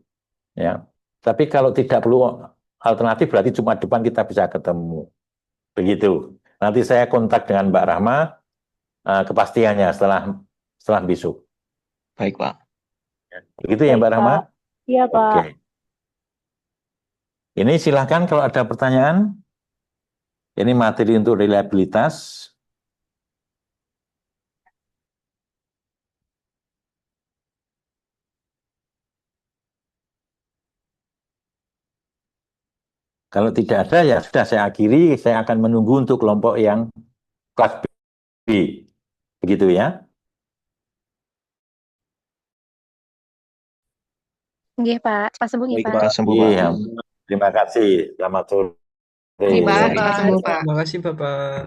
ya. Tapi kalau tidak perlu alternatif berarti Jumat depan kita bisa ketemu. Begitu. Nanti saya kontak dengan Mbak Rahma kepastiannya setelah besok. Baik, Pak. Begitu ya Mbak Rahma? Iya, Pak. Oke. Ini silahkan kalau ada pertanyaan. Ini materi untuk reliabilitas. Kalau tidak ada ya sudah saya akhiri, saya akan menunggu untuk kelompok yang kelas B. Begitu ya. Nggih, Pak. Cepat sembuh nggih, Pak. Sembuh, Pak. Iya, terima kasih. Selamat sore. Terima Iya, kasih, cepat Pak. sembuh, Pak. Terima kasih, Bapak.